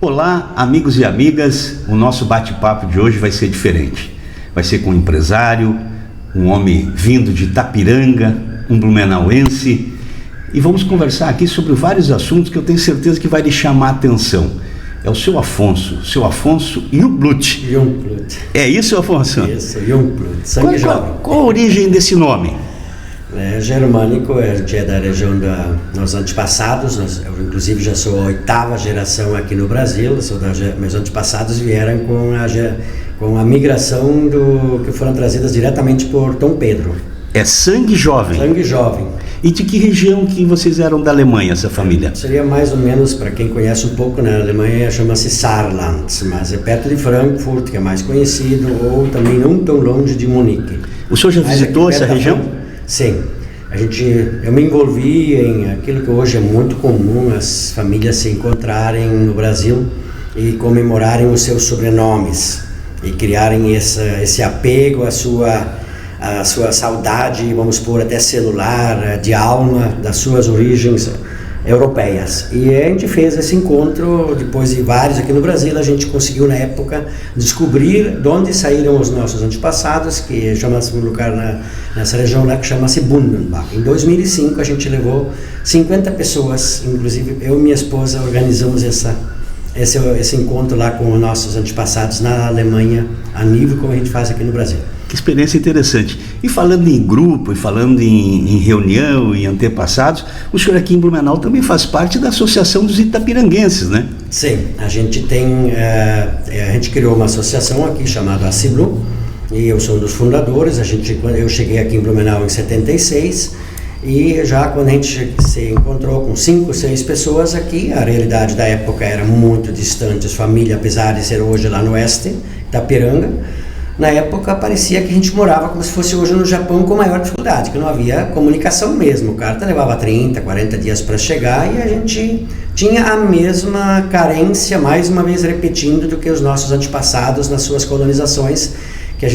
Olá, amigos e amigas, o nosso bate-papo de hoje vai ser diferente. Vai ser com um empresário, um homem vindo de Itapiranga, um blumenauense, e vamos conversar aqui sobre vários assuntos que eu tenho certeza que vai lhe chamar a atenção. É o seu Afonso Jungblut. Jungblut. É isso, Afonso? Isso, Jungblut, sangue jovem. Qual a origem desse nome? É germânico, é da região dos antepassados. Eu, inclusive, já sou a 8ª geração aqui no Brasil. Meus antepassados vieram com a migração que foram trazidas diretamente por Dom Pedro. É sangue jovem? Sangue jovem. E de que região que vocês eram da Alemanha, essa família? Seria mais ou menos, para quem conhece um pouco, na Alemanha chama-se Saarland, mas é perto de Frankfurt, que é mais conhecido, ou também não tão longe de Munique. O senhor já visitou essa região? Sim. Eu me envolvi em aquilo que hoje é muito comum, as famílias se encontrarem no Brasil e comemorarem os seus sobrenomes e criarem esse apego à sua saudade, vamos pôr até celular, de alma, das suas origens europeias. E a gente fez esse encontro, depois de vários aqui no Brasil, a gente conseguiu na época descobrir de onde saíram os nossos antepassados, que chama-se um lugar nessa região lá que chama-se Bundenbach. Em 2005 a gente levou 50 pessoas, inclusive eu e minha esposa organizamos esse encontro lá com os nossos antepassados na Alemanha, a nível como a gente faz aqui no Brasil. Que experiência interessante. E falando em grupo, e falando em reunião, em antepassados, o senhor aqui em Blumenau também faz parte da Associação dos Itapiranguenses, né? Sim, a gente criou uma associação aqui chamada ACIBLU, e eu sou um dos fundadores. Eu cheguei aqui em Blumenau em 76, e já quando a gente se encontrou com 5, 6 pessoas aqui, a realidade da época era muito distante, as famílias, apesar de ser hoje lá no oeste, Itapiranga, na época parecia que a gente morava como se fosse hoje no Japão, com maior dificuldade, que não havia comunicação mesmo. O carta levava 30, 40 dias para chegar e a gente tinha a mesma carência, mais uma vez repetindo, do que os nossos antepassados nas suas colonizações, que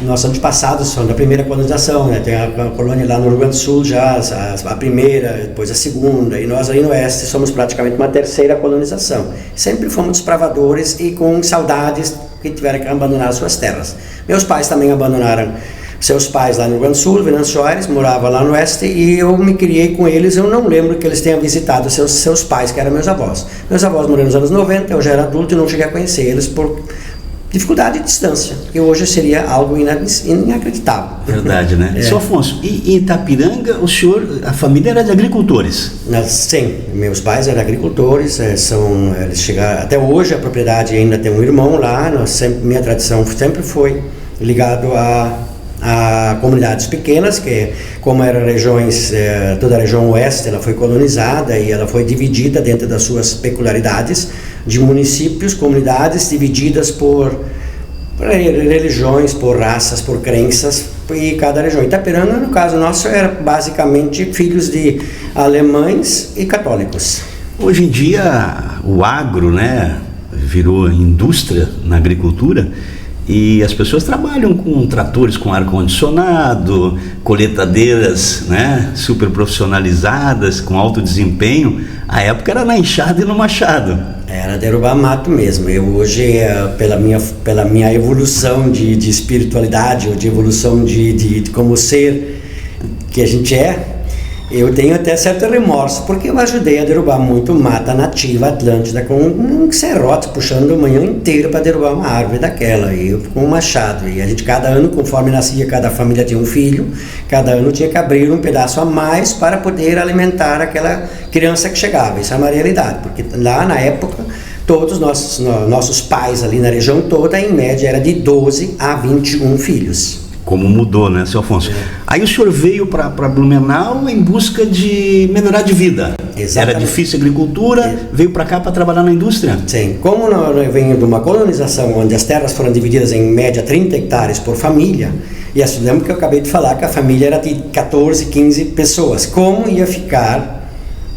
nossos antepassados são da primeira colonização, né? Tem a colônia lá no Rio Grande do Sul já, a primeira, depois a segunda, e nós aí no oeste somos praticamente uma terceira colonização. Sempre fomos desbravadores e com saudades que tiveram que abandonar suas terras. Meus pais também abandonaram seus pais lá no Rio Grande do Sul, Venâncio Aires, morava lá no oeste, e eu me criei com eles. Eu não lembro que eles tenham visitado seus pais, que eram meus avós. Meus avós morreram nos anos 90, eu já era adulto e não cheguei a conhecer eles por dificuldade de distância, que hoje seria algo inacreditável. Verdade, né? Seu Afonso, e em Itapiranga, a família era de agricultores? Sim, meus pais eram agricultores, eles chegaram, até hoje a propriedade ainda tem um irmão lá. Minha tradição sempre foi ligado a comunidades pequenas, que como eram regiões, toda a região oeste, ela foi colonizada e ela foi dividida dentro das suas peculiaridades, de municípios, comunidades divididas por religiões, por raças, por crenças, e cada região. Itapiranga, no caso nosso, era basicamente filhos de alemães e católicos. Hoje em dia, o agro, né, virou indústria na agricultura, e as pessoas trabalham com tratores com ar-condicionado, colheitadeiras, né, super profissionalizadas, com alto desempenho. A época era na enxada e no machado. Era derrubar mato mesmo. Eu hoje, pela minha evolução de espiritualidade, ou de evolução de como ser que a gente é, eu tenho até certo remorso, porque eu ajudei a derrubar muito mata nativa atlântida com um serrote puxando o manhã inteiro para derrubar uma árvore daquela, e eu com um machado. E a gente, cada ano, conforme nascia, cada família tinha um filho, cada ano tinha que abrir um pedaço a mais para poder alimentar aquela criança que chegava. Isso é uma realidade, porque lá na época todos os nossos pais ali na região toda, em média, era de 12 a 21 filhos. Como mudou, né, seu Afonso? Aí o senhor veio para Blumenau em busca de melhorar de vida. Exatamente. Era difícil a agricultura, veio para cá para trabalhar na indústria? Sim. Como eu venho de uma colonização onde as terras foram divididas em média 30 hectares por família, e lembro que eu acabei de falar que a família era de 14, 15 pessoas. Como ia ficar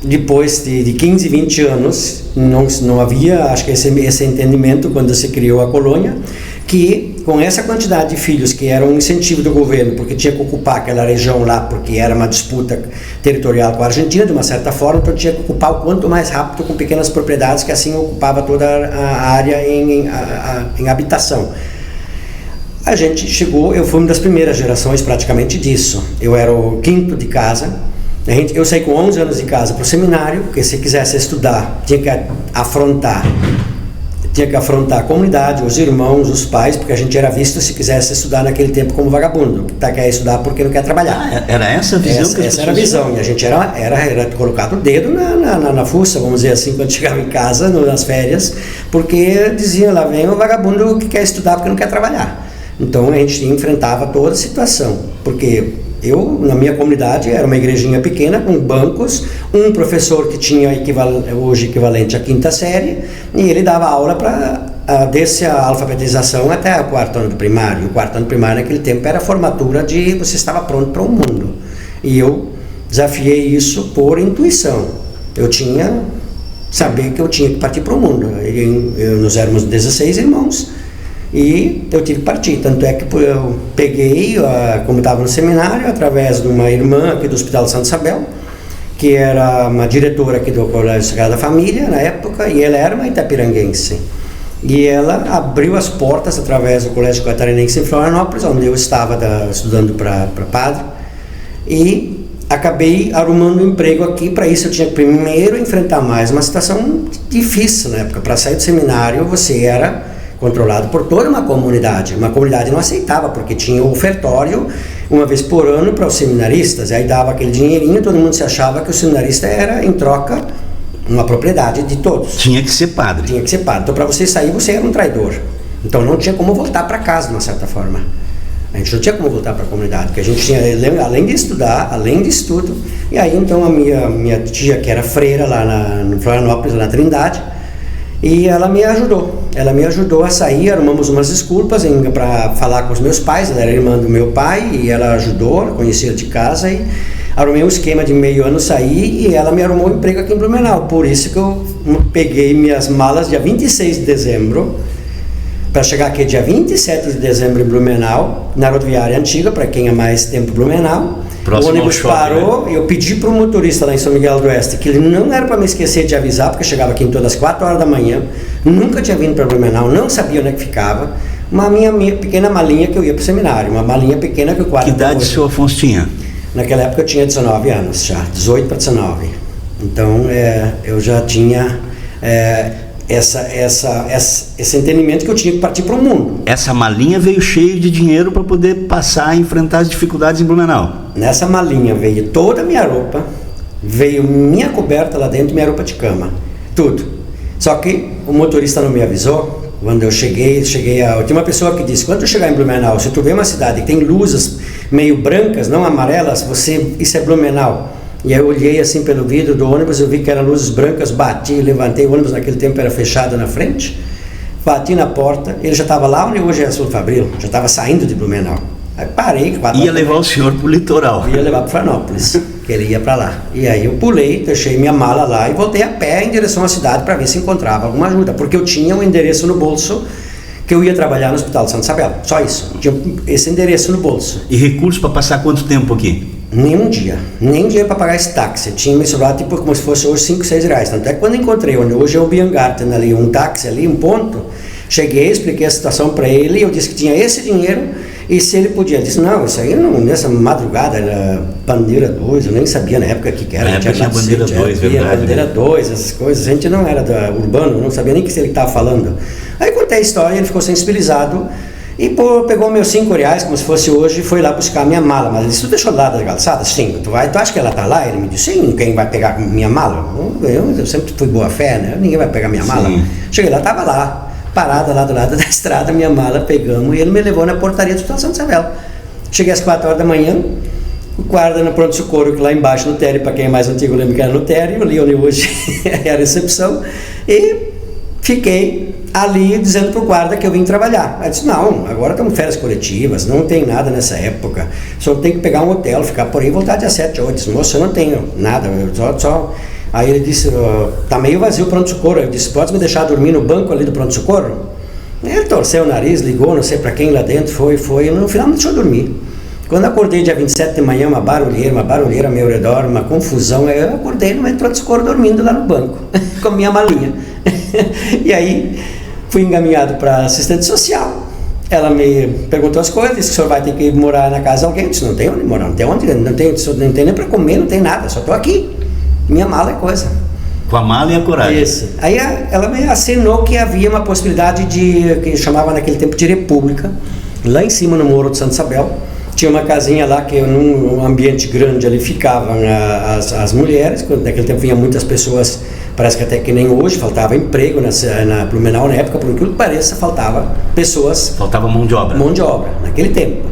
depois de 15, 20 anos? Não havia, acho que esse entendimento quando se criou a colônia, que com essa quantidade de filhos, que era um incentivo do governo, porque tinha que ocupar aquela região lá, porque era uma disputa territorial com a Argentina, de uma certa forma, então tinha que ocupar o quanto mais rápido com pequenas propriedades, que assim ocupava toda a área em habitação. A gente chegou, eu fui uma das primeiras gerações praticamente disso. Eu era o quinto de casa. Eu saí com 11 anos de casa para o seminário, porque se quisesse estudar, tinha que afrontar a comunidade, os irmãos, os pais, porque a gente era visto, se quisesse estudar naquele tempo, como vagabundo, que quer estudar porque não quer trabalhar. Era essa a visão? Essa era a visão, e a gente era colocado o dedo na fuça, vamos dizer assim, quando chegava em casa, nas férias, porque diziam, lá vem o vagabundo que quer estudar porque não quer trabalhar. Então a gente enfrentava toda a situação, porque eu, na minha comunidade, era uma igrejinha pequena, com bancos, um professor que tinha hoje equivalente à quinta série, e ele dava aula desde a alfabetização até o quarto ano do primário. O quarto ano do primário, naquele tempo, era a formatura de você estava pronto para o mundo. E eu desafiei isso por intuição. Eu saber que eu tinha que partir para o mundo. Nós éramos 16 irmãos, e eu tive que partir, tanto é que eu peguei, como estava no seminário, através de uma irmã aqui do Hospital Santa Isabel, que era uma diretora aqui do Colégio Sagrada da Família, na época, e ela era uma itapiranguense. E ela abriu as portas através do Colégio Catarinense em Florianópolis, onde eu estava estudando para padre, e acabei arrumando um emprego aqui. Para isso eu tinha que primeiro enfrentar mais uma situação difícil na época. Para sair do seminário, você era controlado por toda uma comunidade. Uma comunidade não aceitava, porque tinha o ofertório uma vez por ano para os seminaristas, e aí dava aquele dinheirinho, todo mundo se achava que o seminarista era, em troca, uma propriedade de todos. Tinha que ser padre. Tinha que ser padre. Então, para você sair, você era um traidor. Então, não tinha como voltar para casa, de uma certa forma. A gente não tinha como voltar para a comunidade, porque a gente tinha, além de estudar, além de estudo, e aí, então, a minha tia, que era freira lá no Florianópolis, na Trindade, e ela me ajudou a sair. Arrumamos umas desculpas para falar com os meus pais. Ela era irmã do meu pai e ela ajudou, conhecia de casa, e arrumei um esquema de meio ano sair, e ela me arrumou um emprego aqui em Blumenau. Por isso que eu peguei minhas malas dia 26 de dezembro, para chegar aqui dia 27 de dezembro em Blumenau, na rodoviária antiga, para quem é mais tempo Blumenau. Próximo o ônibus shopping, parou, né? Eu pedi para o motorista lá em São Miguel do Oeste que ele não era para me esquecer de avisar, porque eu chegava aqui em todas as 4 horas da manhã, nunca tinha vindo para Blumenau, não sabia onde é que ficava. Uma minha pequena malinha que eu ia para o seminário, uma malinha pequena que eu quase... Que idade o senhor Afonso tinha? Naquela época eu tinha 19 anos já, 18 para 19. Então eu já tinha esse entendimento que eu tinha que partir para o mundo. Essa malinha veio cheia de dinheiro para poder passar a enfrentar as dificuldades em Blumenau. Nessa malinha veio toda a minha roupa, veio minha coberta lá dentro, minha roupa de cama, tudo. Só que o motorista não me avisou. Quando eu cheguei tinha uma pessoa que disse: quando tu chegar em Blumenau, se tu vê uma cidade que tem luzes meio brancas, não amarelas, isso é Blumenau. E aí eu olhei assim pelo vidro do ônibus, eu vi que eram luzes brancas, bati, levantei, o ônibus naquele tempo era fechado na frente, bati na porta, ele já estava lá onde hoje é a Sul Fabril, já estava saindo de Blumenau. Aí parei. Ia levar o senhor para o litoral. Ia levar para Florianópolis, que ele ia para lá. E aí eu pulei, deixei minha mala lá e voltei a pé em direção à cidade para ver se encontrava alguma ajuda, porque eu tinha um endereço no bolso que eu ia trabalhar no Hospital de Santa Isabel, só isso. Tinha esse endereço no bolso. E recursos para passar quanto tempo aqui? Nem dinheiro para pagar esse táxi. Tinha me sobrado tipo como se fosse hoje 5, 6 reais. Tanto é que quando encontrei, onde hoje é o Biangarten ali, um táxi ali, um ponto, cheguei, expliquei a situação para ele, eu disse que tinha esse dinheiro e se ele podia. Ele disse: não, isso aí não, nessa madrugada era Bandeira 2, eu nem sabia na época que era. Na época tinha Bandeira 2, verdade. Bandeira 2, essas coisas, a gente não era urbano, não sabia nem o que ele estava falando. Aí contei a história, ele ficou sensibilizado e pegou meus 5 reais, como se fosse hoje, e foi lá buscar minha mala. Mas ele disse: tu deixou lá da calçada? Sim. Tu acha que ela está lá? Ele me disse: sim, quem vai pegar minha mala? Eu sempre fui boa fé, né? Ninguém vai pegar minha mala. Sim. Cheguei lá, estava lá, parada lá do lado da estrada, minha mala, pegamos, e ele me levou na portaria do Hospital Santa Isabel. Cheguei às 4 horas da manhã, o guarda no pronto-socorro, que lá embaixo no térreo, para quem é mais antigo lembra que era no térreo, ali onde hoje é a recepção, e fiquei ali dizendo pro guarda que eu vim trabalhar. Aí disse: não, agora estamos férias coletivas, não tem nada nessa época, só tem que pegar um hotel, ficar por aí e voltar dia 7, 8. Eu disse: moço, eu não tenho nada, só... Aí ele disse: tá meio vazio o pronto-socorro. Eu disse: pode me deixar dormir no banco ali do pronto-socorro? Ele torceu o nariz, ligou, não sei para quem lá dentro, foi, no final não deixou dormir. Quando eu acordei dia 27 de manhã, uma barulheira ao meu redor, uma confusão, eu acordei no metrô de Socorro dormindo lá no banco, com a minha malinha. E aí fui encaminhado para assistente social. Ela me perguntou as coisas, disse que o senhor vai ter que morar na casa de alguém. Eu disse, não tem onde morar, não tem nem para comer, não tem nada, só estou aqui. Minha mala é coisa. Com a mala e a coragem. Isso. Aí ela me assinou que havia uma possibilidade de, que chamava naquele tempo de república, lá em cima no Morro de Santa Isabel. Tinha uma casinha lá que num ambiente grande ali ficavam as mulheres. Naquele tempo vinham muitas pessoas, parece que até que nem hoje, faltava emprego na Blumenau na época, por aquilo que pareça, faltava pessoas. Faltava mão de obra. Mão de obra, naquele tempo.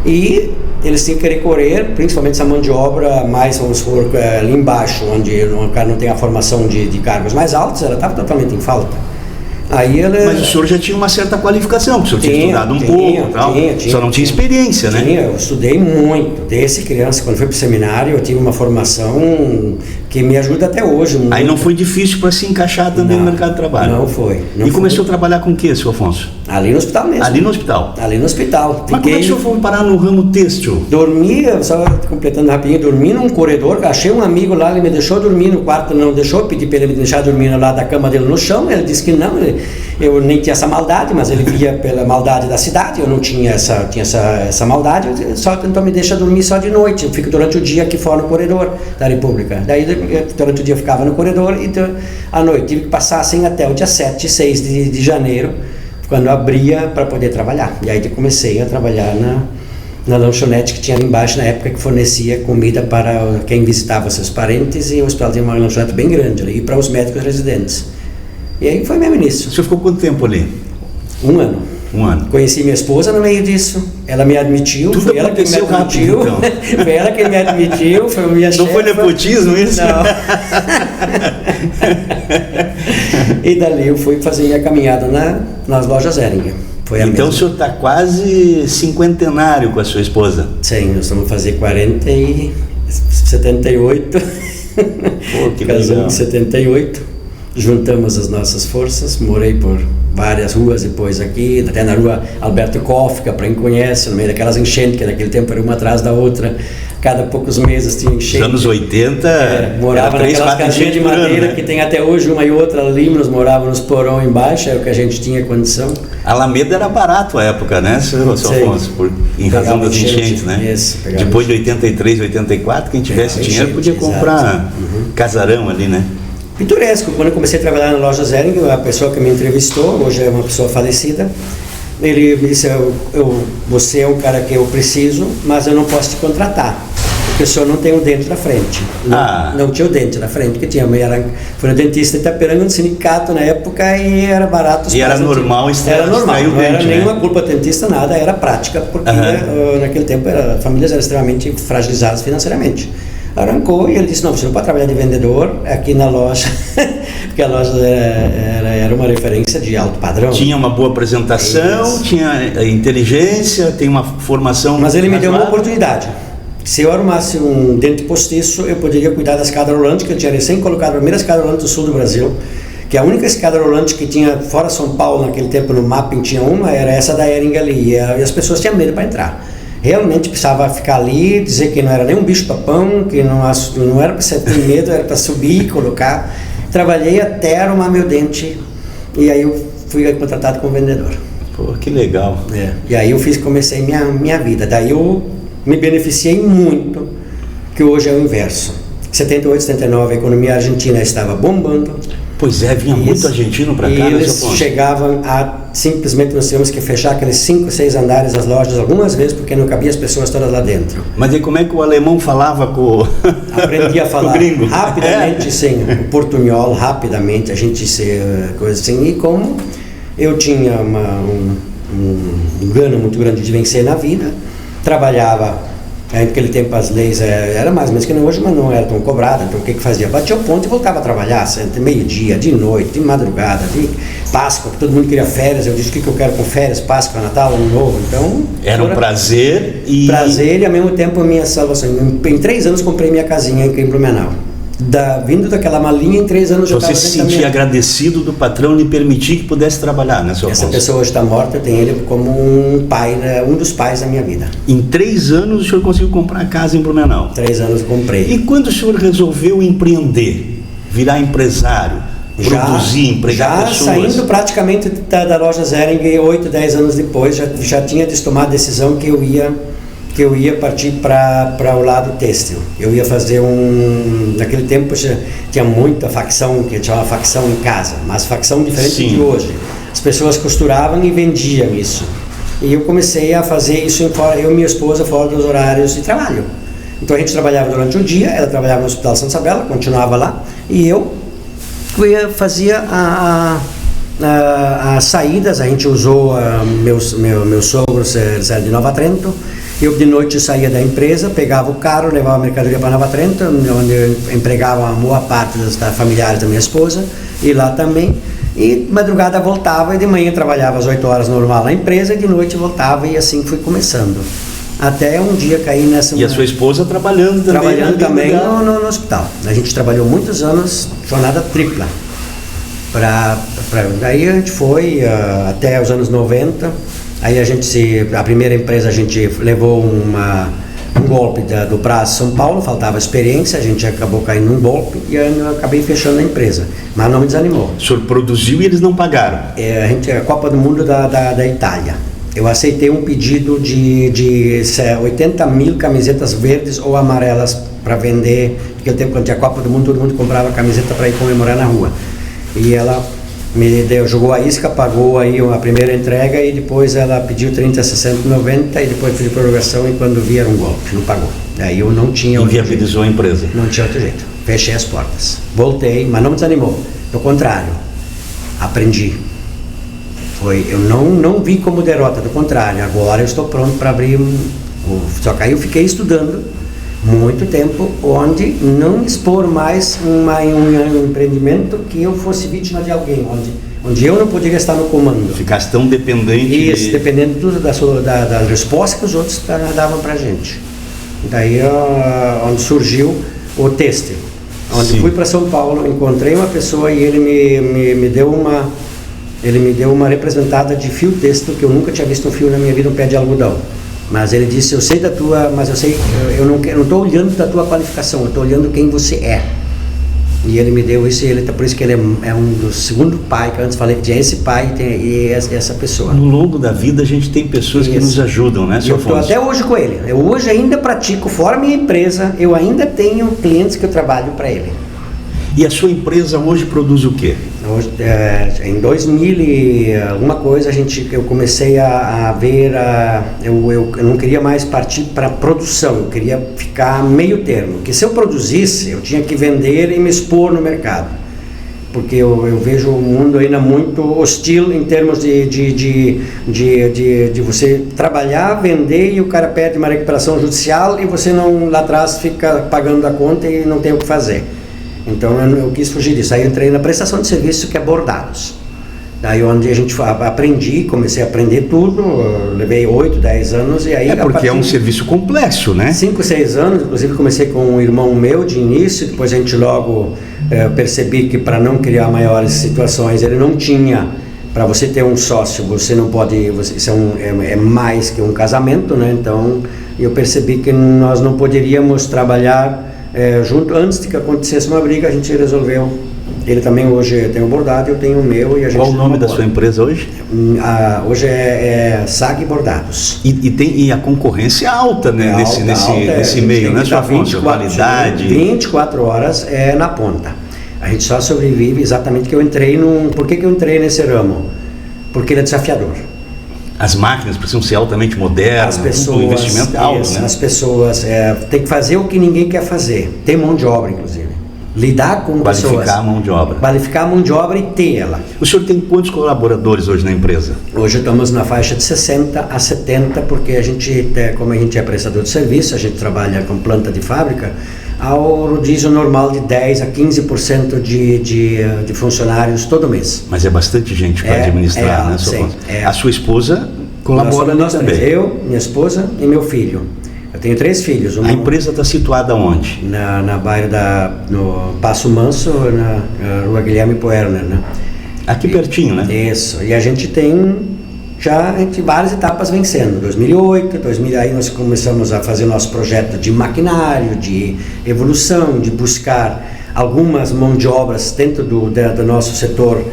E eles tinham que recorrer, principalmente essa mão de obra mais, vamos supor, ali embaixo, onde o cara não tem a formação de cargos mais altos, ela estava totalmente em falta. Aí Mas o senhor já tinha uma certa qualificação, porque o senhor tinha estudado um pouco, tal. Só não tinha experiência, né? Eu estudei muito, desde criança. Quando fui para o seminário, eu tive uma formação que me ajuda até hoje. Muito. Aí não foi difícil para se encaixar também no mercado de trabalho? Não foi. Começou a trabalhar com o quê, seu Afonso? Ali no hospital mesmo. Ali no hospital? Ali no hospital. Mas como é que o senhor foi parar no ramo têxtil? Dormi, só completando rapidinho, dormi num corredor, achei um amigo lá, ele me deixou dormir no quarto, não deixou, pedi para ele me deixar dormir lá da cama dele no chão, ele disse que não, eu nem tinha essa maldade, mas ele via pela maldade da cidade, eu não tinha essa maldade, só tentou me deixar dormir só de noite, eu fico durante o dia aqui fora no corredor da República. Daí durante o dia eu ficava no corredor e à noite tive que passar assim até o dia 7, 6 de janeiro, quando abria para poder trabalhar. E aí eu comecei a trabalhar na lanchonete que tinha ali embaixo, na época que fornecia comida para quem visitava seus parentes, e o hospital tinha uma lanchonete bem grande ali, e para os médicos residentes. E aí foi mesmo nisso. O senhor ficou quanto tempo ali? 1 ano. 1 ano. Conheci minha esposa no meio disso, ela me admitiu, Tudo foi ela que me admitiu, rápido, então. Foi ela que me admitiu, foi minha chefe. Não foi nepotismo isso? Não. E dali eu fui fazer minha caminhada nas lojas Hering. Foi a então mesma. o senhor está quase cinquentenário com a sua esposa? Sim, nós vamos fazer 78. Pô, que Casamos legal. em 78, juntamos as nossas forças, morei por várias ruas depois aqui, até na rua Alberto Kofka, para quem conhece, no meio daquelas enchentes, que naquele tempo era uma atrás da outra, cada poucos meses tinha enchente. Nos anos 80, morava naquelas casinhas de madeira, né? Que tem até hoje uma e outra ali, nós morávamos nos porão embaixo, é o que a gente tinha condição. Alameda era barato à época, né, seu Afonso? Em razão das enchentes, né? Isso, depois de 83, 84, quem tivesse dinheiro podia comprar casarão ali, né? Pitoresco. Quando eu comecei a trabalhar na loja Hering, a pessoa que me entrevistou, hoje é uma pessoa falecida, ele me disse, você é um cara que eu preciso, mas eu não posso te contratar, porque o senhor não tem o dente da frente. Não tinha o dente da frente, que tinha. Foi no dentista de Itaperanga, no sindicato na época, e era barato. E era normal extrair o dente. Não era nenhuma culpa dentista, nada, era prática, porque naquele tempo as famílias eram extremamente fragilizadas financeiramente. Arrancou e ele disse, não, você não pode trabalhar de vendedor aqui na loja, porque a loja era uma referência de alto padrão. Tinha uma boa apresentação, tinha inteligência, tem uma formação... Mas ele me deu uma oportunidade. Se eu arrumasse um dente postiço, eu poderia cuidar da escada rolante, que eu tinha recém colocado a primeira escada rolante do sul do Brasil, que a única escada rolante que tinha fora São Paulo naquele tempo, no mapping tinha uma, era essa da Hering ali, e as pessoas tinham medo para entrar. Realmente precisava ficar ali, dizer que não era nem um bicho-papão, que não era para você ter medo, era para subir e colocar. Trabalhei até arrumar meu dente, e aí eu fui contratado como vendedor. Pô, que legal. E aí comecei minha vida. Daí eu me beneficiei muito, que hoje é o inverso. 78, 79, a economia argentina estava bombando. Pois é, vinha muito argentino para cá, e eles chegavam a simplesmente nós tínhamos que fechar aqueles 5, 6 andares das lojas algumas vezes porque não cabia as pessoas todas lá dentro. Mas e como é que o alemão falava com Aprendi a falar o gringo? Rapidamente, sim, o portunhol, rapidamente, a gente se coisa assim. E como eu tinha um ganho muito grande de vencer na vida, trabalhava. Naquele tempo as leis eram mais ou menos que não hoje, mas não era tão cobrada. Então o que fazia? Batia o ponto e voltava a trabalhar, entre meio-dia, de noite, de madrugada, de Páscoa, que todo mundo queria férias. Eu disse o que eu quero com férias, Páscoa, Natal, Ano Novo. Então era um prazer e ao mesmo tempo a minha salvação. Em 3 anos comprei minha casinha em Blumenau. Vindo daquela malinha, em 3 anos eu Você se sentia agradecido do patrão lhe permitir que pudesse trabalhar, né, seu Afonso? Essa pessoa está morta, eu tenho ele como um pai, um dos pais da minha vida. Em 3 anos o senhor conseguiu comprar a casa em Blumenau? 3 anos eu comprei. E quando o senhor resolveu empreender, virar empresário, produzir, empregar pessoas? Já saindo praticamente da loja Zering, 8, 10 anos depois, já tinha tomado a decisão que eu ia partir para o lado têxtil. Eu ia fazer naquele tempo tinha muita facção, que chamava facção em casa, mas facção diferente Sim. de hoje. As pessoas costuravam e vendiam isso. E eu comecei a fazer isso, eu e minha esposa, fora dos horários de trabalho. Então a gente trabalhava durante o dia, ela trabalhava no Hospital Santa Isabela, continuava lá, e eu fazia as saídas. A gente usou meus sogros eram de Nova Trento. Eu de noite saía da empresa, pegava o carro, levava a mercadoria para Nova Trento, onde eu empregava a boa parte das familiares da minha esposa, e lá também. E madrugada voltava, e de manhã trabalhava às 8 horas normal na empresa, e de noite voltava, e assim fui começando. Até um dia caí nessa... E a sua esposa trabalhando também no hospital. A gente trabalhou muitos anos, jornada tripla. Daí a gente foi até os anos 90. Aí a primeira empresa a gente levou um golpe do Brás São Paulo, faltava experiência, a gente acabou caindo num golpe e eu acabei fechando a empresa, mas não me desanimou. O senhor produziu e eles não pagaram? A Copa do Mundo da Itália. Eu aceitei um pedido de 80 mil camisetas verdes ou amarelas para vender, porque naquele tempo quando tinha a Copa do Mundo todo mundo comprava camiseta para ir comemorar na rua. E ela jogou a isca, pagou aí a primeira entrega e depois ela pediu 30, 60, 90 e depois pediu prorrogação e quando vi era um golpe, não pagou. Aí eu não tinha... Inviabilizou a empresa. Não tinha outro jeito. Fechei as portas. Voltei, mas não me desanimou. Do contrário, aprendi. Eu não vi como derrota, do contrário, agora eu estou pronto para abrir só que aí eu fiquei estudando muito tempo, onde não expor mais um empreendimento que eu fosse vítima de alguém, onde eu não poderia estar no comando. Ficasse tão dependente. Isso, dependendo tudo da resposta que os outros davam pra gente. Daí onde surgiu o têxtil. Onde Sim. Fui para São Paulo, encontrei uma pessoa e ele me deu uma representada de fio têxtil, que eu nunca tinha visto um fio na minha vida, um pé de algodão. Mas ele disse, eu sei da tua, mas eu não estou olhando da tua qualificação, eu estou olhando quem você é. E ele me deu isso, por isso que ele é um dos segundo pai, que eu antes falei que tinha esse pai e essa pessoa. No longo da vida a gente tem pessoas que nos ajudam, né, seu Afonso? Eu estou até hoje com ele. Eu hoje ainda pratico, fora minha empresa, eu ainda tenho clientes que eu trabalho para ele. E a sua empresa hoje produz o quê? Hoje, em 2000 e alguma coisa, eu comecei a ver, eu não queria mais partir para produção, eu queria ficar meio termo, que se eu produzisse, eu tinha que vender e me expor no mercado, porque eu vejo o mundo ainda muito hostil em termos de você trabalhar, vender e o cara pede uma recuperação judicial e você não lá atrás fica pagando a conta e não tem o que fazer. Então eu quis fugir disso. Aí eu entrei na prestação de serviço, que é bordados. Daí onde a gente aprendi, comecei a aprender tudo, levei 8, 10 anos e aí... porque é um serviço complexo, né? 5, 6 anos, inclusive comecei com um irmão meu de início, depois a gente logo percebi que para não criar maiores situações, ele não tinha... Para você ter um sócio, você não pode... Isso é mais que um casamento, né? Então eu percebi que nós não poderíamos trabalhar... junto, antes de que acontecesse uma briga, a gente resolveu. Ele também hoje tem o bordado, eu tenho o meu e a gente... Qual o nome da sua empresa hoje? Hoje é SAG Bordados. E a concorrência é alta, né? Nesse meio, né, sua Afonso? Qualidade. 24 horas na ponta. A gente só sobrevive exatamente que eu entrei Por que eu entrei nesse ramo? Porque ele é desafiador. As máquinas precisam ser altamente modernas, o investimento é alto, né? As pessoas têm que fazer o que ninguém quer fazer. Ter mão de obra, inclusive. Lidar com pessoas. Qualificar a mão de obra. Qualificar a mão de obra e ter ela. O senhor tem quantos colaboradores hoje na empresa? Hoje estamos na faixa de 60 a 70, porque como a gente é prestador de serviço, a gente trabalha com planta de fábrica, ao rodízio normal de 10 a 15% de funcionários todo mês. Mas é bastante gente para administrar, né, seu Afonso? A sua esposa colabora também? Eu, minha esposa e meu filho. Eu tenho 3 filhos. A empresa está situada onde? Na bairro no Passo Manso, na Rua Guilherme Poerner, né? Aqui pertinho, né? Isso. E a gente tem várias etapas vencendo. 2008, aí nós começamos a fazer nosso projeto de maquinário, de evolução, de buscar algumas mãos de obras dentro do nosso setor,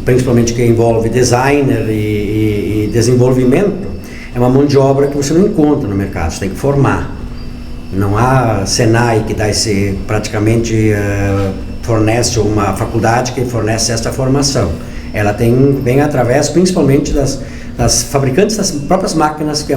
principalmente que envolve designer e desenvolvimento. É uma mão de obra que você não encontra no mercado, você tem que formar. Não há Senai que dá praticamente fornece uma faculdade que fornece esta formação. Ela vem através principalmente das fabricantes das próprias máquinas, que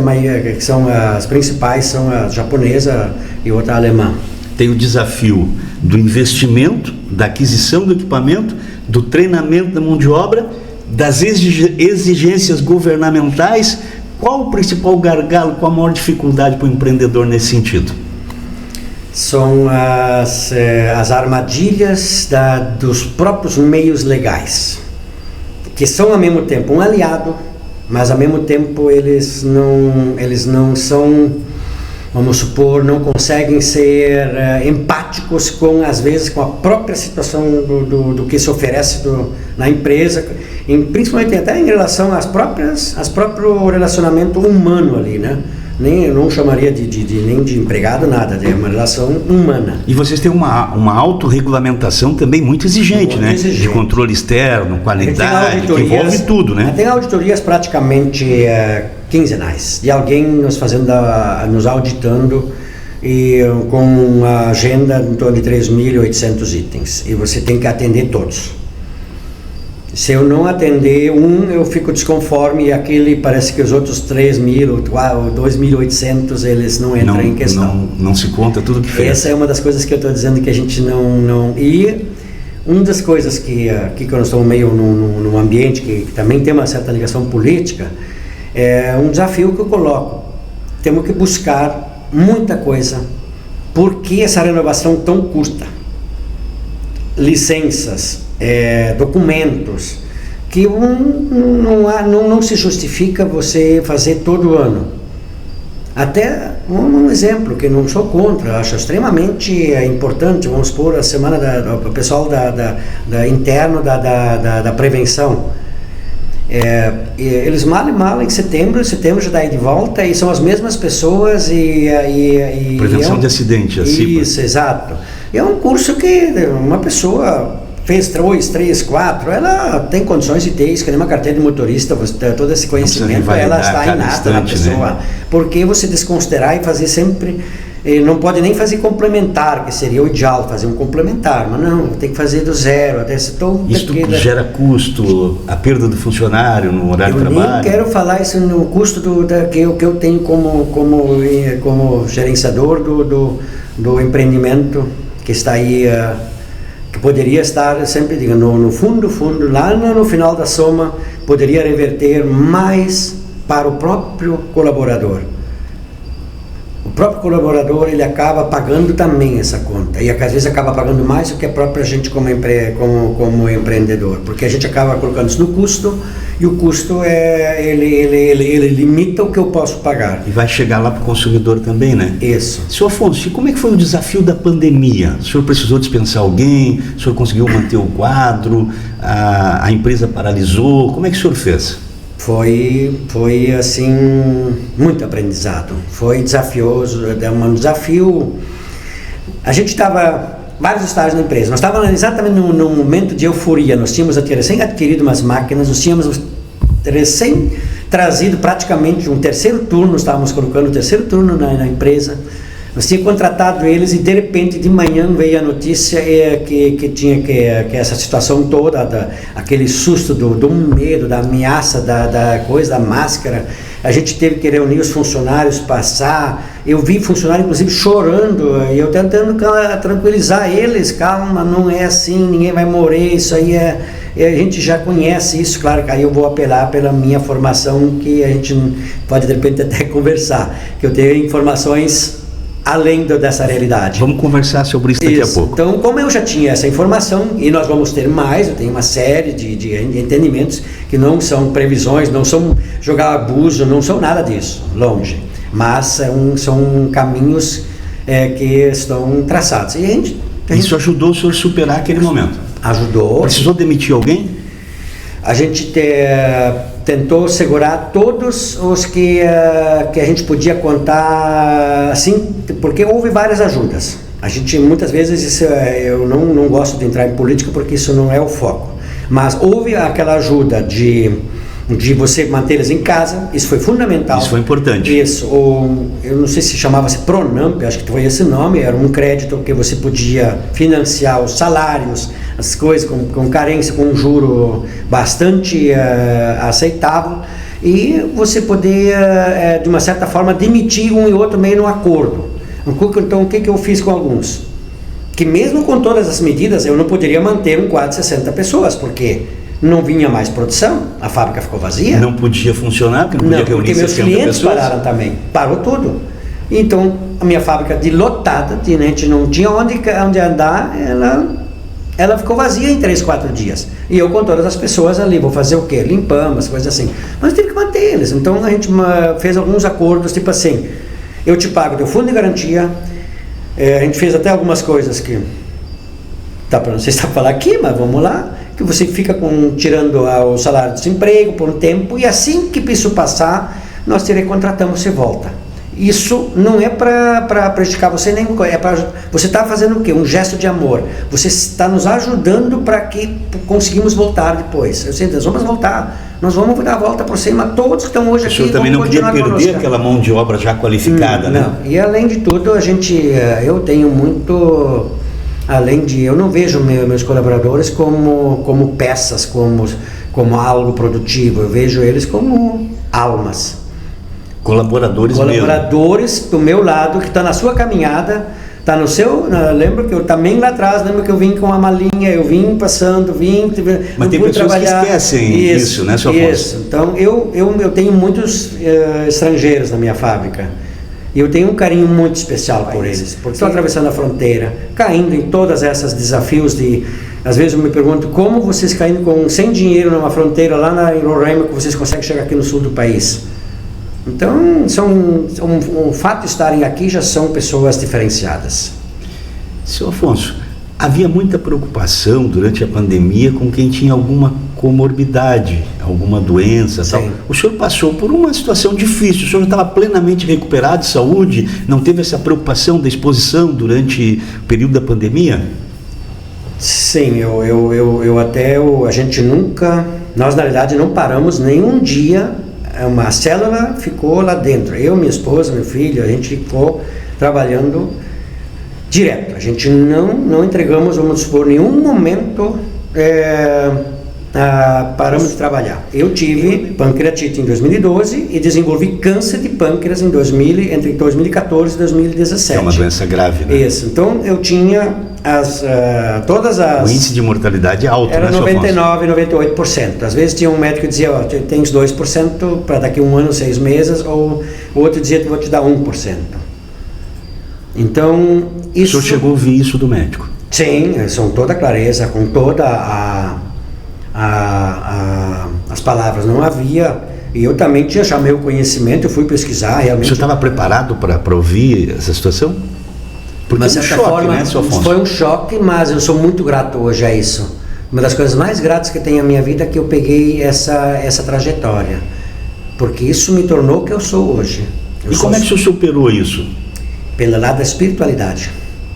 são as principais, são a japonesa e outra alemã. Tem o desafio do investimento, da aquisição do equipamento, do treinamento da mão de obra, das exigências governamentais. Qual o principal gargalo, qual a maior dificuldade para o empreendedor nesse sentido? São as armadilhas dos próprios meios legais, que são ao mesmo tempo um aliado, mas ao mesmo tempo eles não são, vamos supor, não conseguem ser empáticos às vezes com a própria situação do que se oferece na empresa, principalmente até em relação às próprio relacionamento humano ali, né? Eu não chamaria nem de empregado, nada, é uma relação humana. E vocês têm uma autorregulamentação também muito exigente, né? Exigente. De controle externo, qualidade, que envolve tudo, né? Tem auditorias praticamente quinzenais, de alguém nos auditando e com uma agenda em torno de 3.800 itens, e você tem que atender todos. Se eu não atender eu fico desconforme, e aquele parece que os outros 3.000 ou 2.800 eles não entram em questão. Não se conta tudo que fez. Essa é uma das coisas que eu estou dizendo que a gente não... E uma das coisas que aqui que nós estamos meio num ambiente que também tem uma certa ligação política, é um desafio que eu coloco. Temos que buscar muita coisa. Por que essa renovação tão curta? Licenças, documentos, que não se justifica você fazer todo ano. Até um exemplo que não sou contra, acho extremamente importante, vamos supor, a semana do pessoal interno da prevenção. Eles mal em setembro já dá de volta, e são as mesmas pessoas prevenção de acidente, assim. Isso, exato. É um curso que uma pessoa fez 2, 3, 4, ela tem condições de ter isso, que nem uma carteira de motorista, todo esse conhecimento, ela está inata na pessoa, né? Porque você desconsiderar e fazer sempre, não pode nem fazer complementar, que seria o ideal, fazer um complementar, mas não, tem que fazer do zero, até se isso gera custo, a perda do funcionário no horário de trabalho. Eu nem quero falar isso no custo que eu tenho como gerenciador do empreendimento, que está aí, que poderia estar, sempre digo, no fundo, lá no final da soma, poderia reverter mais para o próprio colaborador. O próprio colaborador, ele acaba pagando também essa conta, e às vezes acaba pagando mais do que a própria gente como empreendedor, porque a gente acaba colocando isso no custo, e o custo ele limita o que eu posso pagar. E vai chegar lá para o consumidor também, né? Isso. Senhor Afonso, como é que foi o desafio da pandemia? O senhor precisou dispensar alguém? O senhor conseguiu manter o quadro? A empresa paralisou? Como é que o senhor fez? Foi assim, muito aprendizado, foi desafioso, um desafio. A gente estava vários estágios na empresa, nós estávamos exatamente num momento de euforia, nós tínhamos recém adquirido umas máquinas, nós tínhamos recém trazido praticamente um terceiro turno, estávamos colocando o terceiro turno na empresa. Nós tínhamos contratado eles, e de repente de manhã veio a notícia que tinha que essa situação toda, aquele susto do medo, da ameaça, da coisa, da máscara. A gente teve que reunir os funcionários, passar. Eu vi funcionário inclusive chorando, e eu tentando tranquilizar eles: calma, não é assim, ninguém vai morrer, isso aí a gente já conhece isso. Claro que aí eu vou apelar pela minha formação, que a gente pode de repente até conversar, que eu tenho informações além dessa realidade. Vamos conversar sobre isso daqui a pouco. Então, como eu já tinha essa informação, e nós vamos ter mais, eu tenho uma série de entendimentos que não são previsões, não são jogar abuso, não são nada disso, longe. Mas são caminhos que estão traçados. E isso ajudou o senhor a superar aquele momento? Ajudou. Precisou demitir alguém? A gente tentou segurar todos os que a gente podia contar, assim, porque houve várias ajudas. A gente, muitas vezes, eu não gosto de entrar em política porque isso não é o foco. Mas houve aquela ajuda de você manter eles em casa, isso foi fundamental. Isso foi importante. Isso, eu não sei se chamava-se Pronamp, acho que foi esse nome, era um crédito que você podia financiar os salários, as coisas com carência, com um juro bastante aceitável, e você poder, de uma certa forma, demitir um e outro meio no acordo. Então, o que eu fiz com alguns? Que mesmo com todas as medidas, eu não poderia manter um quadro de 60 pessoas, porque não vinha mais produção, a fábrica ficou vazia. Não podia funcionar, porque não podia reunir 60 pessoas. Porque meus clientes pararam também, parou tudo. Então, a minha fábrica lotada, a gente não tinha onde andar, ela ficou vazia em 3, 4 dias. E eu com todas as pessoas ali, vou fazer o quê? Limpamos, coisas assim. Mas tive que manter eles. Então, a gente fez alguns acordos, tipo assim, eu te pago do fundo de garantia. A gente fez até algumas coisas que não sei se está para falar aqui, mas vamos lá, que você fica tirando o salário de desemprego por um tempo, e assim que isso passar, nós te recontratamos, você volta. Isso não é para prejudicar você nem você está fazendo o quê? Um gesto de amor. Você está nos ajudando para que conseguimos voltar depois. Eu sei, nós vamos voltar. Nós vamos dar a volta por cima. Todos que estão hoje aqui. O senhor também não podia perder conosco. Aquela mão de obra já qualificada, né? Não. E além de tudo, eu tenho muito. Eu não vejo meus colaboradores como peças, como algo produtivo. Eu vejo eles como almas. Colaboradores do meu lado, que está na sua caminhada, está no seu. Lembra que eu também lá atrás, lembra que eu vim com a malinha, eu vim passando, Mas tem pessoas trabalhar. Que esquecem isso, né, seu Afonso? Isso. Então eu tenho muitos estrangeiros na minha fábrica. E eu tenho um carinho muito especial por eles, porque estou atravessando a fronteira, caindo em todos esses desafios às vezes eu me pergunto como vocês caindo sem dinheiro numa fronteira lá em Roraima, que vocês conseguem chegar aqui no sul do país. Então, o fato de estarem aqui já são pessoas diferenciadas. Seu Afonso, havia muita preocupação durante a pandemia com quem tinha alguma comorbidade, alguma doença, tal. O senhor passou por uma situação difícil, o senhor estava plenamente recuperado de saúde, não teve essa preocupação da exposição durante o período da pandemia? Sim, a gente nunca, nós na realidade não paramos nenhum dia, uma célula ficou lá dentro, eu, minha esposa, meu filho, a gente ficou trabalhando direto, a gente não entregamos, vamos supor, nenhum momento paramos de trabalhar. Eu tive pancreatite em 2012 e desenvolvi câncer de pâncreas entre 2014 e 2017. É uma doença grave, né? Isso. Então eu tinha todas as... O índice de mortalidade é alto, era, né, 99, 98%. Às vezes tinha um médico que dizia, tens 2% para daqui 1 ano, 6 meses, ou o outro dizia que vou te dar 1%. Então, isso... O senhor chegou a ouvir isso do médico? Sim, com toda a clareza, com toda as palavras, não havia, e eu também chamei o conhecimento, eu fui pesquisar realmente. O senhor estava preparado para ouvir essa situação? Porque de certa forma, né, seu Afonso? Foi um choque, mas eu sou muito grato hoje a isso. Uma das coisas mais gratas que tem na minha vida é que eu peguei essa trajetória, porque isso me tornou o que eu sou hoje. Como é que o senhor superou isso? Pelo lado da espiritualidade.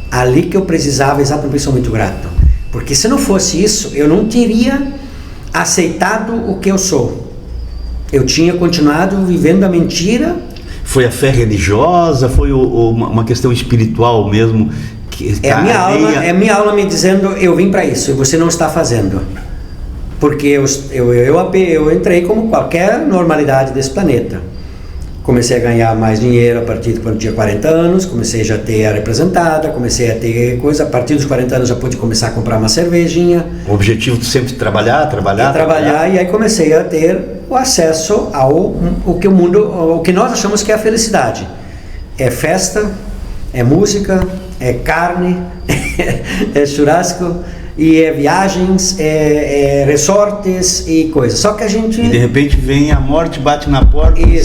Ali que eu precisava, exatamente, sou muito grato. Porque se não fosse isso, eu não teria aceitado o que eu sou. Eu tinha continuado vivendo a mentira. Foi a fé religiosa? Foi uma questão espiritual mesmo? É minha alma me dizendo, eu vim para isso e você não está fazendo. Porque eu entrei como qualquer normalidade desse planeta. Comecei a ganhar mais dinheiro a partir de quando tinha 40 anos, comecei já a ter a representada, comecei a ter coisa, a partir dos 40 anos já pude começar a comprar uma cervejinha. O objetivo sempre trabalhar, e aí comecei a ter o acesso ao o que nós achamos que é a felicidade. É festa, é música, é carne, é churrasco, e viagens, resorts e coisas. Só que a gente... E de repente vem a morte, bate na porta e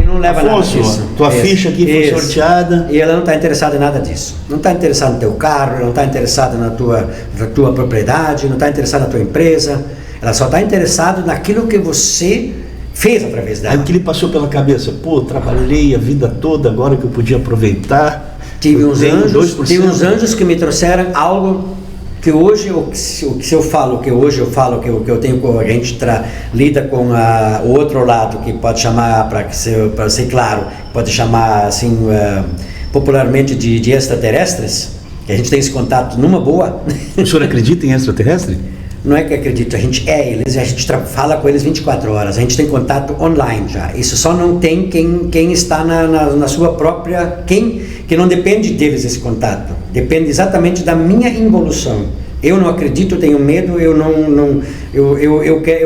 não leva Afonso, nada disso. tua ficha aqui foi sorteada. E ela não está interessada em nada disso. Não está interessada no teu carro, não está interessada na tua propriedade, não está interessada na tua empresa. Ela só está interessada naquilo que você fez através dela. Aí o que lhe passou pela cabeça? Pô, trabalhei a vida toda, agora que eu podia aproveitar. Tive uns anjos que me trouxeram algo que hoje, que eu falo que eu tenho, a gente lida com o outro lado, que pode chamar, para ser claro, pode chamar assim, popularmente de extraterrestres, que a gente tem esse contato numa boa. O senhor acredita em extraterrestre? Não é que acredito, a gente eles, a gente fala com eles 24 horas, a gente tem contato online já. Isso só não tem quem está na sua própria, que não depende deles esse contato, depende exatamente da minha involução. Eu não acredito, eu tenho medo, eu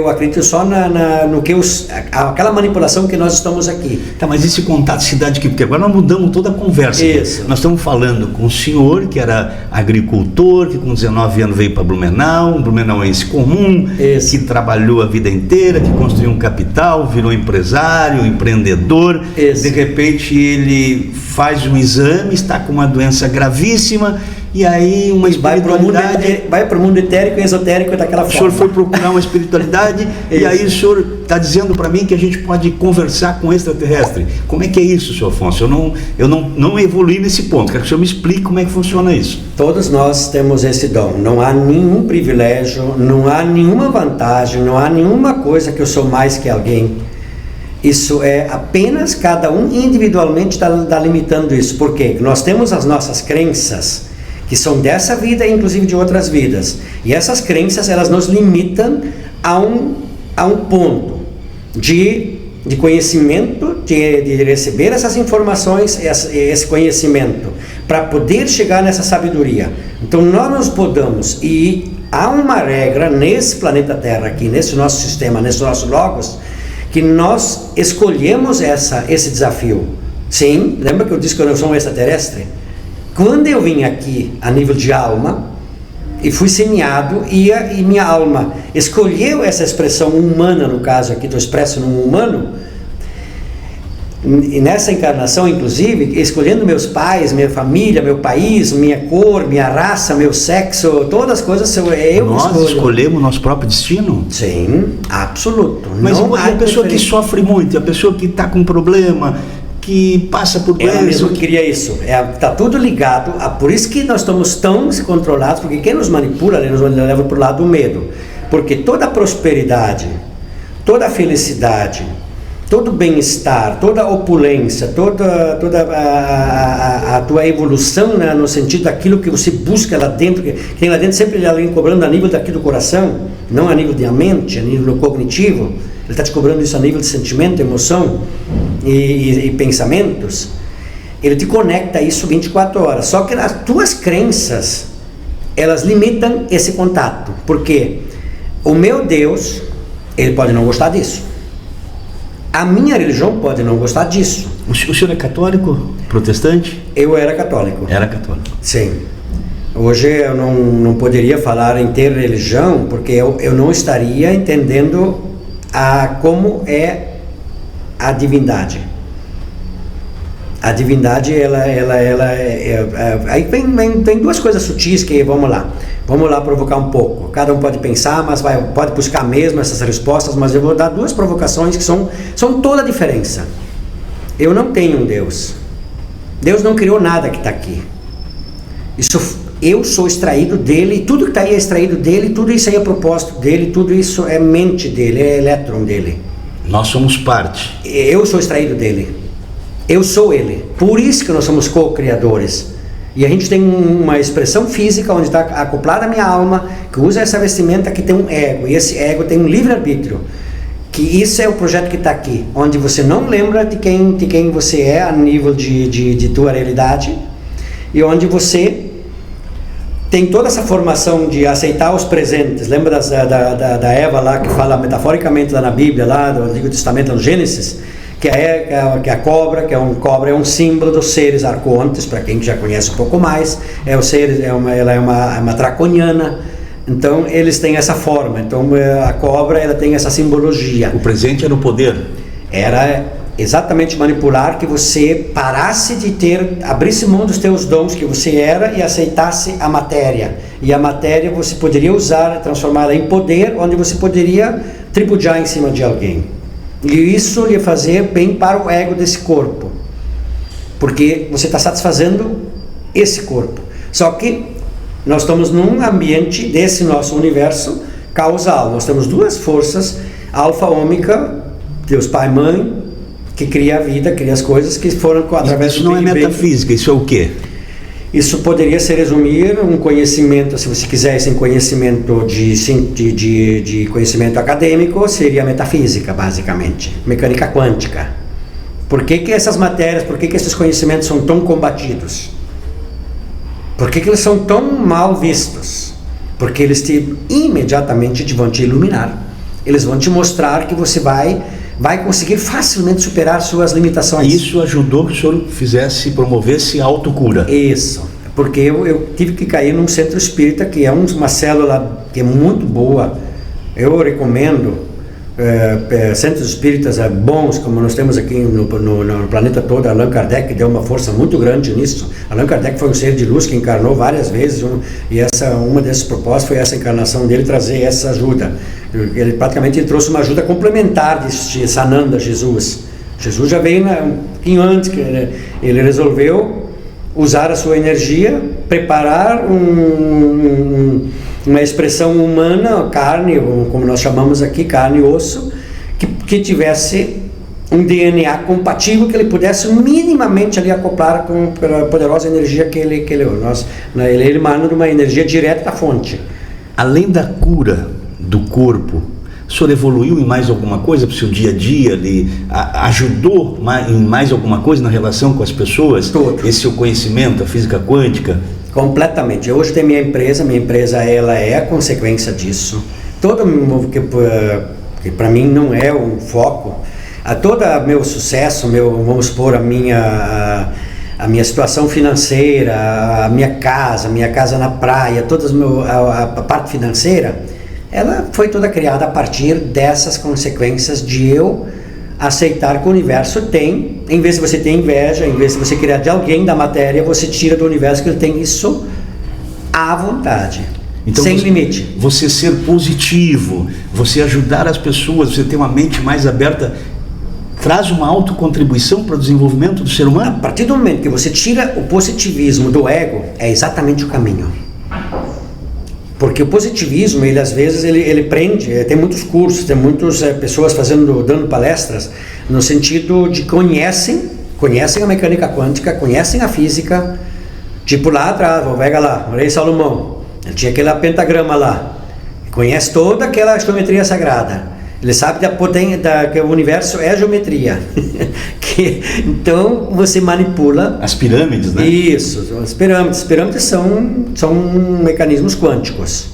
acredito só no que aquela manipulação que nós estamos aqui. Tá, mas esse contato se dá de quê? Porque agora nós mudamos toda a conversa. Isso. Nós estamos falando com o senhor, que era agricultor, que com 19 anos veio para Blumenau, um blumenauense comum, Isso. que trabalhou a vida inteira, que construiu um capital, virou empresário, empreendedor. Isso. De repente ele faz um exame, está com uma doença gravíssima, e aí uma espiritualidade... Vai para o mundo etérico e esotérico daquela forma. O senhor foi procurar uma espiritualidade e aí o senhor está dizendo para mim que a gente pode conversar com extraterrestre. Como é que é isso, senhor Afonso? Eu não evoluí nesse ponto. Quero que o senhor me explique como é que funciona isso. Todos nós temos esse dom. Não há nenhum privilégio, não há nenhuma vantagem, não há nenhuma coisa que eu sou mais que alguém. Isso é apenas cada um individualmente está limitando isso. Por quê? Nós temos as nossas crenças, que são dessa vida e inclusive de outras vidas. E essas crenças, elas nos limitam a um ponto de conhecimento, de receber essas informações, esse conhecimento, para poder chegar nessa sabedoria. Então nós nos podemos, e há uma regra nesse planeta Terra aqui, nesse nosso sistema, nesse nosso logos, que nós escolhemos esse desafio. Sim, lembra que eu disse que eu não sou um extraterrestre? Quando eu vim aqui a nível de alma e fui semeado e minha alma escolheu essa expressão humana, no caso aqui estou expresso num humano, e nessa encarnação inclusive escolhendo meus pais, minha família, meu país, minha cor, minha raça, meu sexo, todas as coisas nós escolhemos nosso próprio destino? Sim, absoluto. Mas não a pessoa que sofre muito, a pessoa que está com problema, que passa por doença. Ela mesmo queria isso. Está tudo ligado. Por isso que nós estamos tão controlados, porque quem nos manipula, nos leva para o lado do medo. Porque toda a prosperidade, toda a felicidade, todo o bem-estar, toda a opulência, toda a tua evolução, né, no sentido daquilo que você busca lá dentro, que tem lá dentro sempre alguém cobrando a nível daqui do coração, não a nível da mente, a nível cognitivo. Ele está te cobrando isso a nível de sentimento, emoção e pensamentos. Ele te conecta a isso 24 horas. Só que as tuas crenças, elas limitam esse contato. Porque o meu Deus, ele pode não gostar disso. A minha religião pode não gostar disso. O senhor é católico? Protestante? Eu era católico. Era católico. Sim. Hoje eu não poderia falar em ter religião, porque eu não estaria entendendo como é a divindade. A divindade, aí tem duas coisas sutis que vamos lá provocar um pouco. Cada um pode pensar, mas pode buscar mesmo essas respostas, mas eu vou dar duas provocações que são toda a diferença. Eu não tenho um Deus. Deus não criou nada que está aqui. Eu sou extraído dele, e tudo que está aí é extraído dele, tudo isso aí é propósito dele, tudo isso é mente dele, é elétron dele. Nós somos parte. Eu sou extraído dele. Eu sou ele. Por isso que nós somos co-criadores. E a gente tem uma expressão física onde está acoplada a minha alma, que usa essa vestimenta que tem um ego, e esse ego tem um livre-arbítrio. Que isso é o projeto que está aqui, onde você não lembra de quem você é a nível de tua realidade, e onde você tem toda essa formação de aceitar os presentes. Lembra da Eva lá, que fala metaforicamente lá na Bíblia, lá do Antigo Testamento, no Gênesis, que a cobra, cobra é um símbolo dos seres arcontes, para quem já conhece um pouco mais. Ela é uma draconiana, Então eles têm essa forma. Então a cobra, ela tem essa simbologia. O presente era o poder. Era exatamente manipular, que você parasse de ter, abrisse mão dos teus dons que você era e aceitasse a matéria. E a matéria você poderia usar, transformá-la em poder, onde você poderia tripudiar em cima de alguém. E isso lhe fazer bem para o ego desse corpo, porque você está satisfazendo esse corpo. Só que nós estamos num ambiente desse nosso universo causal. Nós temos duas forças, alfa, ômega, Deus Pai, Mãe, que cria a vida, cria as coisas que foram através do Isso não é metafísica, isso é o quê? Isso poderia se resumir um conhecimento, se você quiser, esse conhecimento de conhecimento acadêmico, seria metafísica, basicamente, mecânica quântica. Por que essas matérias, por que esses conhecimentos são tão combatidos? Por que eles são tão mal vistos? Porque eles imediatamente vão te iluminar. Eles vão te mostrar que você vai conseguir facilmente superar suas limitações. Isso ajudou que o senhor promovesse a autocura. Isso, porque eu tive que cair num centro espírita, que é uma célula que é muito boa. Eu recomendo centros espíritas bons, como nós temos aqui no planeta todo. Allan Kardec deu uma força muito grande nisso. Allan Kardec foi um ser de luz que encarnou várias vezes, e uma desses propósitos foi essa encarnação dele, trazer essa ajuda. Ele praticamente trouxe uma ajuda complementar de Sananda, Jesus. Jesus já veio um pouquinho antes, que ele resolveu usar a sua energia, preparar uma expressão humana, carne, como nós chamamos aqui, carne e osso, que tivesse um DNA compatível, que ele pudesse minimamente ali acoplar com a poderosa energia que ele emana de uma energia direta da fonte. Além da cura do corpo, o senhor evoluiu em mais alguma coisa para o seu dia a dia? Ele ajudou em mais alguma coisa na relação com as pessoas? Tudo. Esse seu conhecimento, a física quântica? Hoje tem minha empresa ela é a consequência disso. Todo que para mim não é o foco, todo meu sucesso, vamos supor, a minha situação financeira, a minha casa na praia, a parte financeira, ela foi toda criada a partir dessas consequências de eu aceitar que o universo tem, em vez de você ter inveja, em vez de você criar de alguém da matéria, você tira do universo que ele tem isso à vontade, então, sem limite. Você ser positivo, você ajudar as pessoas, você ter uma mente mais aberta, traz uma autocontribuição para o desenvolvimento do ser humano? A partir do momento que você tira o positivismo do ego, é exatamente o caminho. Porque o positivismo, ele às vezes ele prende, tem muitos cursos, tem muitas pessoas dando palestras, no sentido de conhecem a mecânica quântica, conhecem a física, tipo lá atrás, pega lá, o rei Salomão, ele tinha aquele pentagrama lá, conhece toda aquela geometria sagrada, ele sabe que o universo é geometria, então você manipula... As pirâmides, né? Isso, as pirâmides são mecanismos quânticos.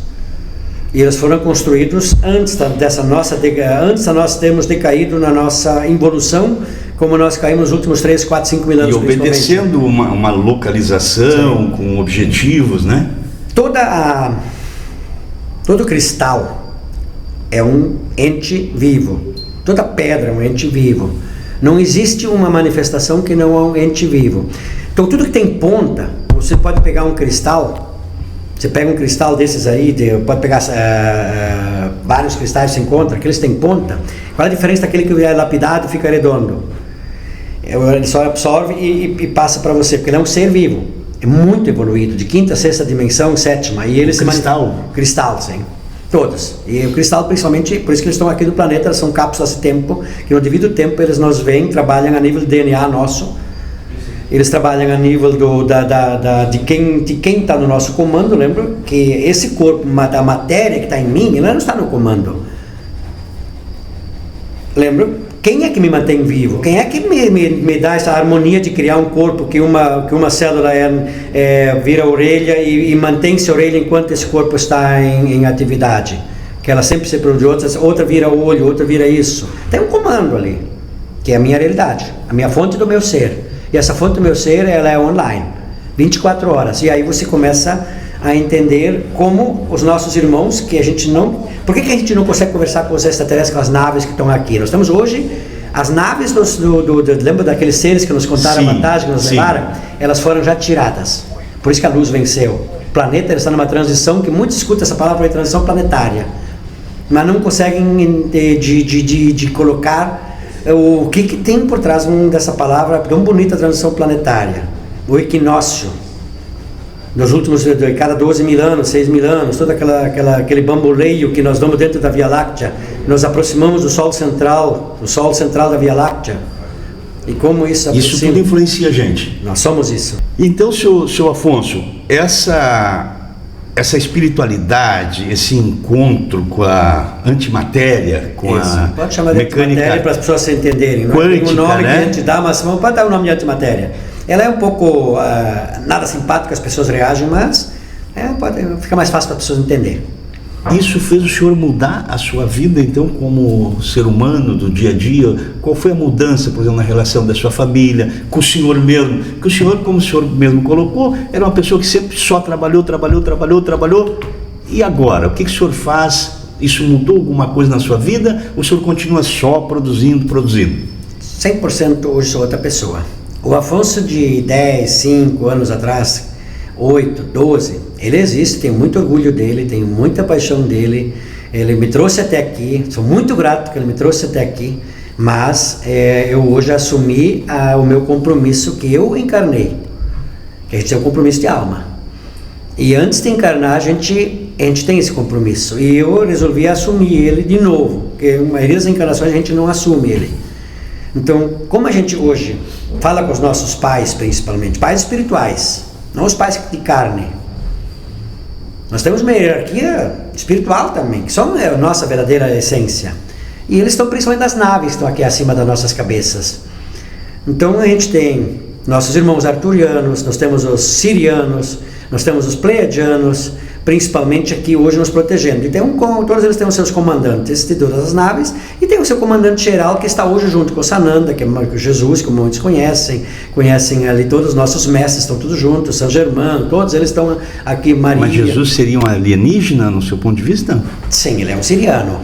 E eles foram construídos antes de nós termos decaído na nossa evolução, como nós caímos nos últimos 3, 4, 5 mil anos. E obedecendo uma localização, sim, com objetivos, né? Todo cristal é um ente vivo. Toda pedra é um ente vivo. Não existe uma manifestação que não é um ente vivo. Então tudo que tem ponta, você pode pegar um cristal, você pega um cristal desses aí, pode pegar vários cristais que você encontra, aqueles têm ponta. Qual é a diferença daquele que é lapidado e fica redondo? Ele só absorve e passa para você, porque ele é um ser vivo. É muito evoluído, de quinta, sexta dimensão, sétima. E ele cristal, sim. Todos. E o cristal, principalmente, por isso que eles estão aqui do planeta, eles são cápsulas de tempo, que no devido tempo eles nos veem, trabalham a nível do DNA nosso, eles trabalham a nível de quem está no nosso comando. Lembra que esse corpo, da matéria que está em mim, ela não está no comando. Lembra? Quem é que me mantém vivo? Quem é que me dá essa harmonia de criar um corpo que uma célula vira orelha e mantém-se a orelha enquanto esse corpo está em atividade? Que ela sempre se produz, outra vira olho, outra vira isso. Tem um comando ali, que é a minha realidade, a minha fonte do meu ser. E essa fonte do meu ser, ela é online, 24 horas. E aí você começa a entender como os nossos irmãos, que a gente não... Por que a gente não consegue conversar com os extraterrestres, com as naves que estão aqui? Nós temos hoje as naves lembra daqueles seres que nos contaram a vantagem, que nos levaram? Elas foram já tiradas. Por isso que a luz venceu. O planeta está numa transição que muitos escutam essa palavra de transição planetária, mas não conseguem de colocar o que tem por trás dessa palavra tão bonita, transição planetária. O equinócio. Nos últimos, cada 12 mil anos, 6 mil anos, todo aquele bamboleio que nós vamos dentro da Via Láctea, nos aproximamos do Sol central da Via Láctea. E como isso aproxima? Isso tudo influencia a gente. Nós somos isso. Então, seu Afonso, essa espiritualidade, esse encontro com a antimatéria, com a pode chamar de antimatéria para as pessoas se entenderem. Quântica, tem um nome, né? Que a gente dá, mas pode dar o nome de antimatéria. Ela é um pouco nada simpática, as pessoas reagem, mas fica mais fácil para as pessoas entenderem. Isso fez o senhor mudar a sua vida, então, como ser humano do dia a dia? Qual foi a mudança, por exemplo, na relação da sua família, com o senhor mesmo? Que o senhor, como o senhor mesmo colocou, era uma pessoa que sempre só trabalhou. E agora, o que o senhor faz? Isso mudou alguma coisa na sua vida? Ou o senhor continua só produzindo? 100% hoje sou outra pessoa. O Afonso de 10, 5 anos atrás, 8, 12, ele existe, tenho muito orgulho dele, tenho muita paixão dele, ele me trouxe até aqui, sou muito grato que ele me trouxe até aqui, mas eu hoje assumi o meu compromisso que eu encarnei, que a gente tem um compromisso de alma, e antes de encarnar a gente tem esse compromisso, e eu resolvi assumir ele de novo, porque a maioria das encarnações a gente não assume ele. Então, como a gente hoje fala com os nossos pais, principalmente, pais espirituais, não os pais de carne, nós temos uma hierarquia espiritual também, que são a nossa verdadeira essência, e eles estão principalmente nas naves que estão aqui acima das nossas cabeças. Então a gente tem nossos irmãos arturianos, nós temos os sirianos, nós temos os pleiadianos, principalmente aqui hoje nos protegendo. E todos eles têm os seus comandantes de todas as naves, e tem o seu comandante geral que está hoje junto com o Sananda, que é Jesus, como muitos conhecem ali todos os nossos mestres, estão todos juntos, São Germano, todos eles estão aqui, Maria. Mas Jesus seria um alienígena no seu ponto de vista? Sim, ele é um siriano,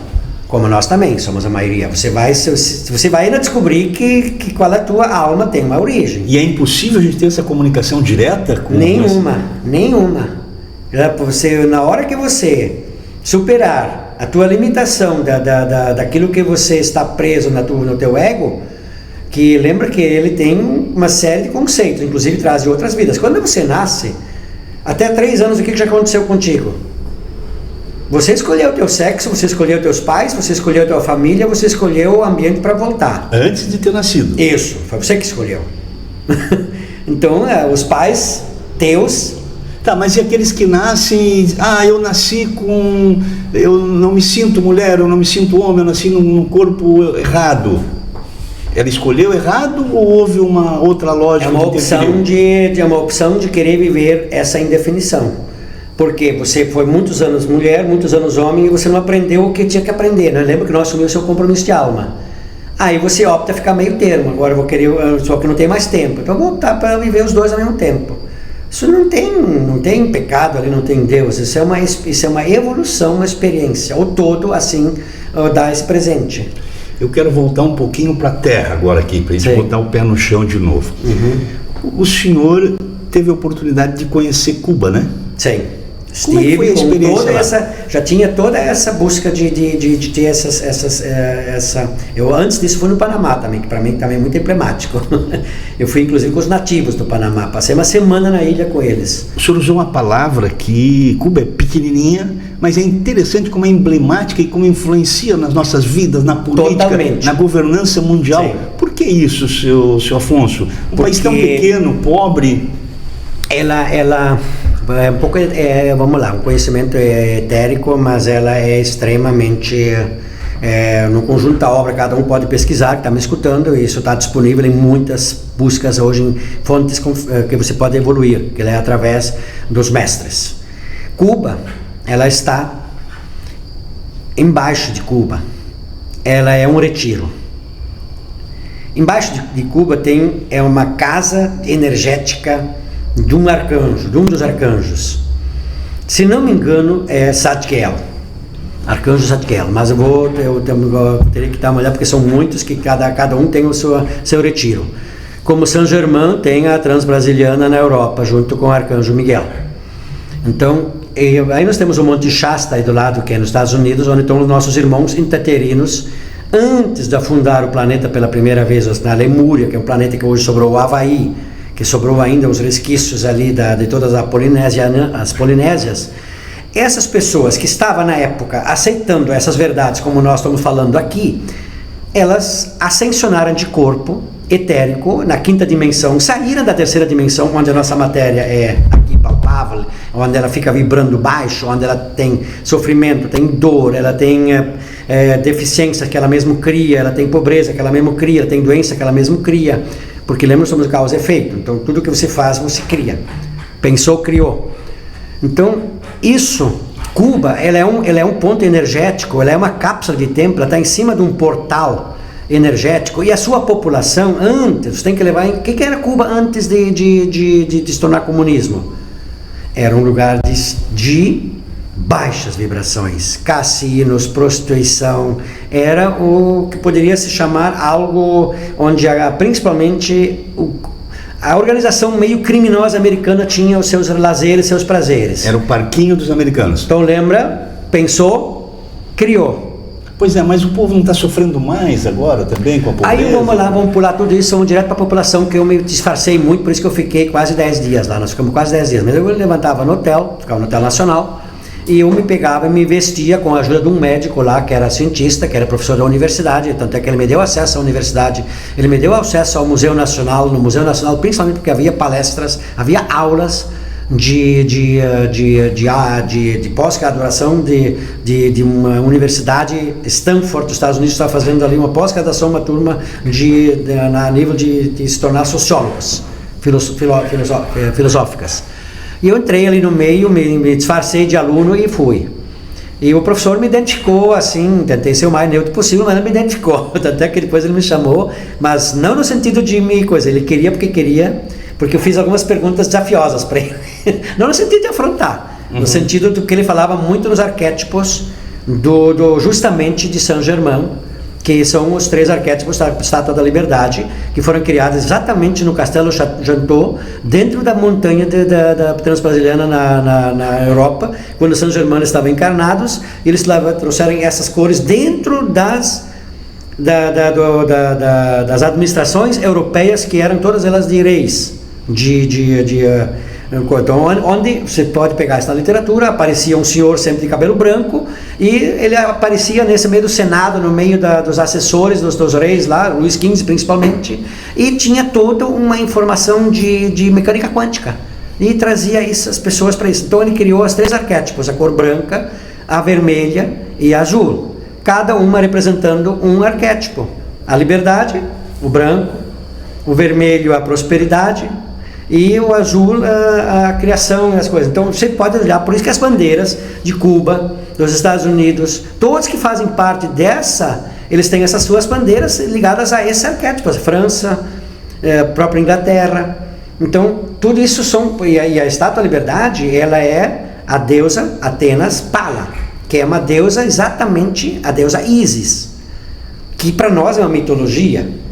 como nós também somos a maioria. Você vai ainda descobrir que qual a tua alma tem uma origem. E é impossível a gente ter essa comunicação direta com... Nenhuma. Na hora que você superar a tua limitação daquilo que você está preso no teu ego, que lembra que ele tem uma série de conceitos, inclusive traz de outras vidas. Quando você nasce, até 3 anos, o que já aconteceu contigo? Você escolheu o teu sexo, você escolheu teus pais, você escolheu a tua família, você escolheu o ambiente para voltar. Antes de ter nascido. Isso, foi você que escolheu. Então, os pais teus... Tá, mas e aqueles que nascem, eu nasci eu não me sinto mulher, eu não me sinto homem, eu nasci num corpo errado. Ela escolheu errado ou houve uma outra lógica? É uma opção de querer viver essa indefinição. Porque você foi muitos anos mulher, muitos anos homem, e você não aprendeu o que tinha que aprender, né? Lembra que nós assumimos o seu compromisso de alma. Aí você opta a ficar meio termo, agora eu vou querer, só que não tem mais tempo. Então eu vou optar para viver os dois ao mesmo tempo. Isso não tem pecado ali, não tem Deus, isso é uma evolução, uma experiência. O todo, assim, dá esse presente. Eu quero voltar um pouquinho para a Terra agora aqui, para a gente botar o pé no chão de novo. Uhum. O senhor teve a oportunidade de conhecer Cuba, né? Sim. Como é que foi a experiência já tinha toda essa busca de ter eu antes disso fui no Panamá também, que para mim também é muito emblemático. Eu fui inclusive com os nativos do Panamá, passei uma semana na ilha com eles. O senhor usou uma palavra que Cuba é pequenininha, mas é interessante como é emblemática e como influencia nas nossas vidas, na política, totalmente, na governança mundial. Sim. Por que isso, seu Afonso? Um país tão pequeno, pobre. Ela é um pouco, vamos lá, um conhecimento etérico, mas ela é extremamente, no conjunto da obra, cada um pode pesquisar, que está me escutando, e isso está disponível em muitas buscas hoje, em fontes que você pode evoluir, que é através dos mestres. Cuba, ela está embaixo de Cuba, ela é um retiro. Embaixo de Cuba é uma casa energética de um arcanjo, de um dos arcanjos. Se não me engano, é Zadkiel, Arcanjo Zadkiel, mas eu teria que dar uma olhada, porque são muitos que cada um tem o seu retiro. Como Saint Germain tem a Transbrasiliana na Europa, junto com o Arcanjo Miguel. Então, aí nós temos o Monte Shasta aí do lado, que é nos Estados Unidos, onde estão os nossos irmãos interinos, antes de afundar o planeta pela primeira vez na Lemúria, que é um planeta que hoje sobrou o Havaí, que sobrou ainda os resquícios ali de todas as Polinésias. Essas pessoas que estavam na época aceitando essas verdades, como nós estamos falando aqui, elas ascensionaram de corpo etérico na quinta dimensão, saíram da terceira dimensão, onde a nossa matéria é aqui palpável, onde ela fica vibrando baixo, onde ela tem sofrimento, tem dor, ela tem deficiência que ela mesmo cria, ela tem pobreza que ela mesmo cria, ela tem doença que ela mesmo cria, porque lembra, somos causa e efeito. Então tudo que você faz, você cria. Pensou, criou. Então isso, Cuba, ela é um ponto energético, ela é uma cápsula de tempo, ela está em cima de um portal energético, e a sua população antes, tem que levar em... O que era Cuba antes de se tornar comunismo? Era um lugar de baixas vibrações, cassinos, prostituição, era o que poderia se chamar algo onde principalmente a organização meio criminosa americana tinha os seus lazeres, seus prazeres. Era o parquinho dos americanos. Então lembra, pensou, criou. Pois é, mas o povo não está sofrendo mais agora também com a pobreza? Aí vamos pular tudo isso, vamos direto para a população, que eu me disfarcei muito, por isso que eu fiquei quase 10 dias lá, nós ficamos quase 10 dias, mas eu levantava no hotel, ficava no Hotel Nacional, e eu me pegava e me vestia com a ajuda de um médico lá, que era cientista, que era professor da universidade, tanto é que ele me deu acesso à universidade, ele me deu acesso ao Museu Nacional, no Museu Nacional principalmente porque havia palestras, havia aulas de pós-graduação de uma universidade, Stanford, dos Estados Unidos, estava fazendo ali uma pós-graduação, uma turma a nível de se tornar sociólogos, filosóficas. E eu entrei ali no meio, me disfarcei de aluno e fui. E o professor me identificou assim, tentei ser o mais neutro possível, mas ele me identificou. Até que depois ele me chamou, mas não no sentido de ele queria porque eu fiz algumas perguntas desafiosas para ele. Não no sentido de afrontar, no sentido do que ele falava muito nos arquétipos justamente de Saint Germain, que são os 3 arquétipos da Estátua da Liberdade, que foram criados exatamente no Castelo Jantot, dentro da montanha da Transbrasiliana na Europa, quando Saint Germain estavam encarnados, e eles trouxeram essas cores dentro das administrações europeias, que eram todas elas de reis, então, onde você pode pegar isso na literatura, aparecia um senhor sempre de cabelo branco, e ele aparecia nesse meio do Senado, no meio dos assessores dos reis lá, Luís XV principalmente, e tinha toda uma informação de mecânica quântica, e trazia essas pessoas para isso. Então ele criou os 3 arquétipos, a cor branca, a vermelha e a azul, cada uma representando um arquétipo: a liberdade, o branco, o vermelho, a prosperidade, e o azul, a criação e as coisas. Então você pode olhar, por isso que as bandeiras de Cuba, dos Estados Unidos, todos que fazem parte eles têm essas suas bandeiras ligadas a esse arquétipo, a França, a própria Inglaterra. Então tudo isso e a Estátua da Liberdade, ela é a deusa Atenas Pala, que é uma deusa, exatamente a deusa Ísis, que para nós é uma mitologia.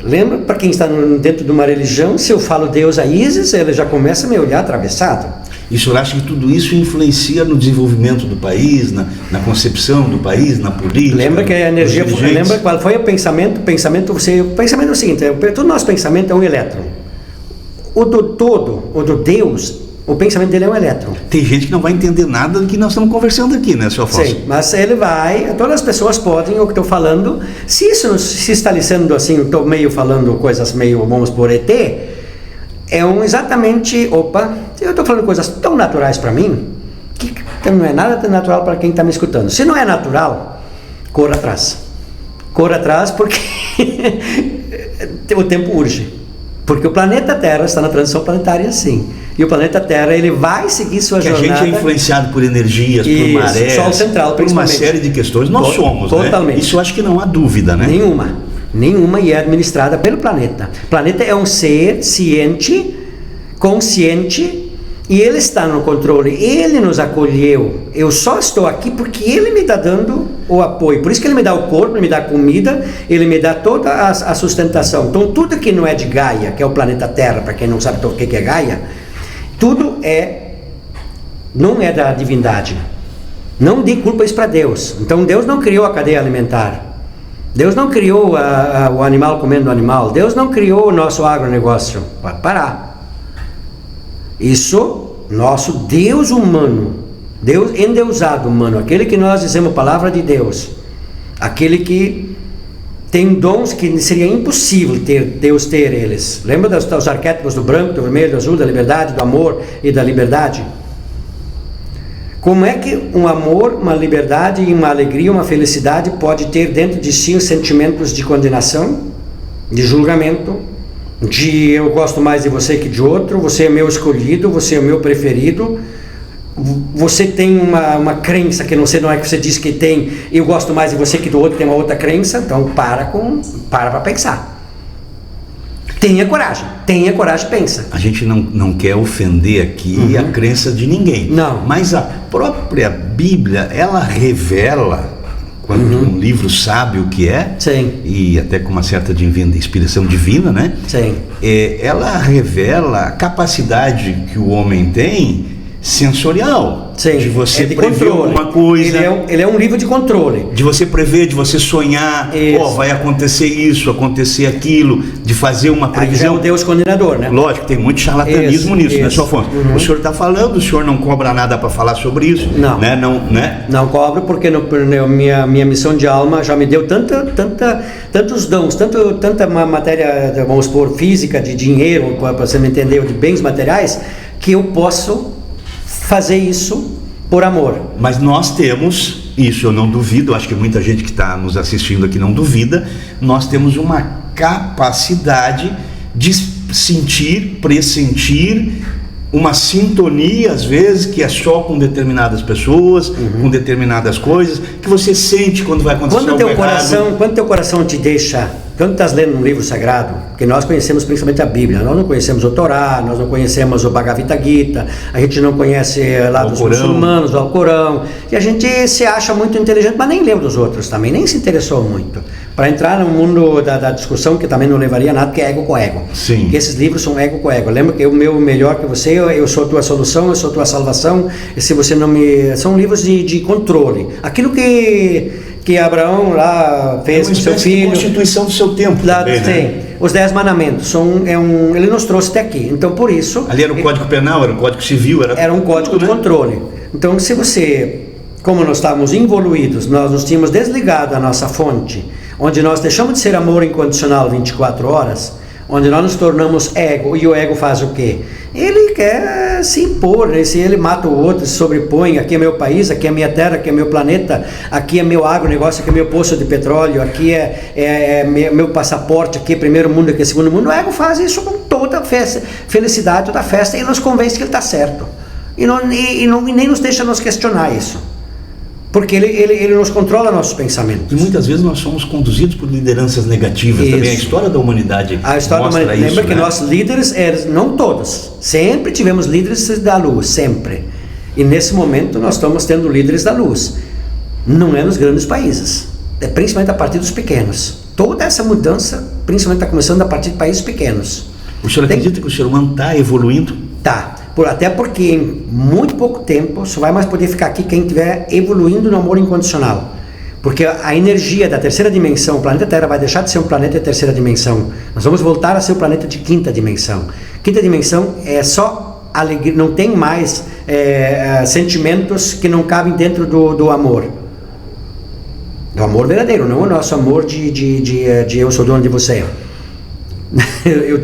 Lembra, para quem está dentro de uma religião, se eu falo deusa Ísis, ele já começa a me olhar atravessado. E o senhor acha que tudo isso influencia no desenvolvimento do país, na concepção do país, na política? Lembra que a energia, lembra qual foi o pensamento? O pensamento é o seguinte: todo nosso pensamento é um elétron. O do Deus, o pensamento dele é um elétron. Tem gente que não vai entender nada do que nós estamos conversando aqui, né, senhor Afonso? Sim, mas todas as pessoas podem, o que estou falando, se isso se está sendo assim, estou meio falando coisas meio, vamos por ET, exatamente, eu estou falando coisas tão naturais para mim, que não é nada tão natural para quem está me escutando. Se não é natural, corra atrás. Corra atrás, porque o tempo urge. Porque o planeta Terra está na transição planetária, sim. E o planeta Terra, ele vai seguir sua jornada. A gente é influenciado por energias, por marés, Sol central, por uma série de questões. Nós somos, totalmente. Né? Isso eu acho que não há dúvida, né? Nenhuma, e é administrada pelo planeta. O planeta é um ser ciente, consciente, E Ele está no controle, Ele nos acolheu. Eu só estou aqui porque Ele me está dando o apoio. Por isso que Ele me dá o corpo, Ele me dá comida, Ele me dá toda a sustentação. Então tudo que não é de Gaia, que é o planeta Terra, para quem não sabe o que é Gaia, tudo não é da divindade. Não dê culpa isso para Deus. Então Deus não criou a cadeia alimentar. Deus não criou o animal comendo o animal. Deus não criou o nosso agronegócio. Pode parar. Isso, nosso Deus humano, Deus endeusado humano, aquele que nós dizemos palavra de Deus, aquele que tem dons que seria impossível Deus ter eles. Lembra dos arquétipos do branco, do vermelho, do azul, da liberdade, do amor e da liberdade? Como é que um amor, uma liberdade, uma alegria, uma felicidade pode ter dentro de si os sentimentos de condenação, de julgamento, de eu gosto mais de você que de outro, você é meu escolhido, você é o meu preferido, você tem uma crença que não é que você diz que tem, eu gosto mais de você que do outro, tem uma outra crença, então para pensar. Tenha coragem, pensa. A gente não quer ofender aqui a crença de ninguém. Não. Mas a própria Bíblia, ela revela, quando um livro sabe o que é, sim, e até com uma certa inspiração divina, né? Sim. Ela revela a capacidade que o homem tem sensorial, sim, de você de prever controle. alguma coisa. Ele é um livro de controle. De você prever, de você sonhar, vai acontecer isso, acontecer aquilo, de fazer uma previsão. Aí é o Deus condenador, né? Lógico, tem muito charlatanismo nisso, né, seu Afonso? O senhor está falando, o senhor não cobra nada para falar sobre isso? Não. Né? Não cobro, porque minha missão de alma já me deu tantos dons, tanta matéria, vamos supor, física, de dinheiro, para você me entender, de bens materiais, que eu posso fazer isso por amor. Mas nós temos, isso eu não duvido, acho que muita gente que está nos assistindo aqui não duvida, nós temos uma capacidade de sentir, pressentir uma sintonia, às vezes, que é só com determinadas pessoas, com determinadas coisas, que você sente quando vai acontecer algo errado. Quando teu coração te deixa, quando estás lendo um livro sagrado, que nós conhecemos principalmente a Bíblia, nós não conhecemos o Torá, nós não conhecemos o Bhagavad Gita, a gente não conhece lá dos muçulmanos, o Alcorão, e a gente se acha muito inteligente, mas nem leu dos outros também, nem se interessou muito. Para entrar no mundo da discussão, que também não levaria a nada, que é ego com ego. Sim. Que esses livros são ego com ego. Lembra que o meu melhor que você, eu sou a tua solução, eu sou a tua salvação, e se você não me... São livros de controle. Aquilo que Abraão lá fez com seu filho. É constituição do seu tempo. Lá, também, sim, né? Os 10 mandamentos. Ele nos trouxe até aqui. Então, por isso... Ali era o Código Penal, era o Código Civil. Era um código de controle. Então, se você... Como nós estávamos involuídos, nós nos tínhamos desligado a nossa fonte, onde nós deixamos de ser amor incondicional 24 horas, onde nós nos tornamos ego, e o ego faz o quê? Ele quer se impor, né? Se ele mata o outro, se sobrepõe, aqui é meu país, aqui é minha terra, aqui é meu planeta, aqui é meu agronegócio, aqui é meu poço de petróleo, aqui é meu passaporte, aqui é primeiro mundo, aqui é segundo mundo. O ego faz isso com toda a felicidade, toda a festa, e nos convence que ele está certo. E nem nos deixa nos questionar isso. Porque ele nos controla nossos pensamentos. E muitas vezes nós somos conduzidos por lideranças negativas. Isso. Também a história da humanidade mostra isso. Lembra que nossos líderes, não todos, sempre tivemos líderes da luz, sempre. E nesse momento nós estamos tendo líderes da luz. Não é nos grandes países, é principalmente a partir dos pequenos. Toda essa mudança, principalmente, está começando a partir de países pequenos. O senhor acredita que o ser humano está evoluindo? Tá. Até porque em muito pouco tempo só vai mais poder ficar aqui quem estiver evoluindo no amor incondicional. Porque a energia da terceira dimensão, o planeta Terra vai deixar de ser um planeta de terceira dimensão. Nós vamos voltar a ser um planeta de quinta dimensão. Quinta dimensão é só alegria, não tem mais sentimentos que não cabem dentro do amor. Do amor verdadeiro, não o nosso amor de eu sou dono de você. Eu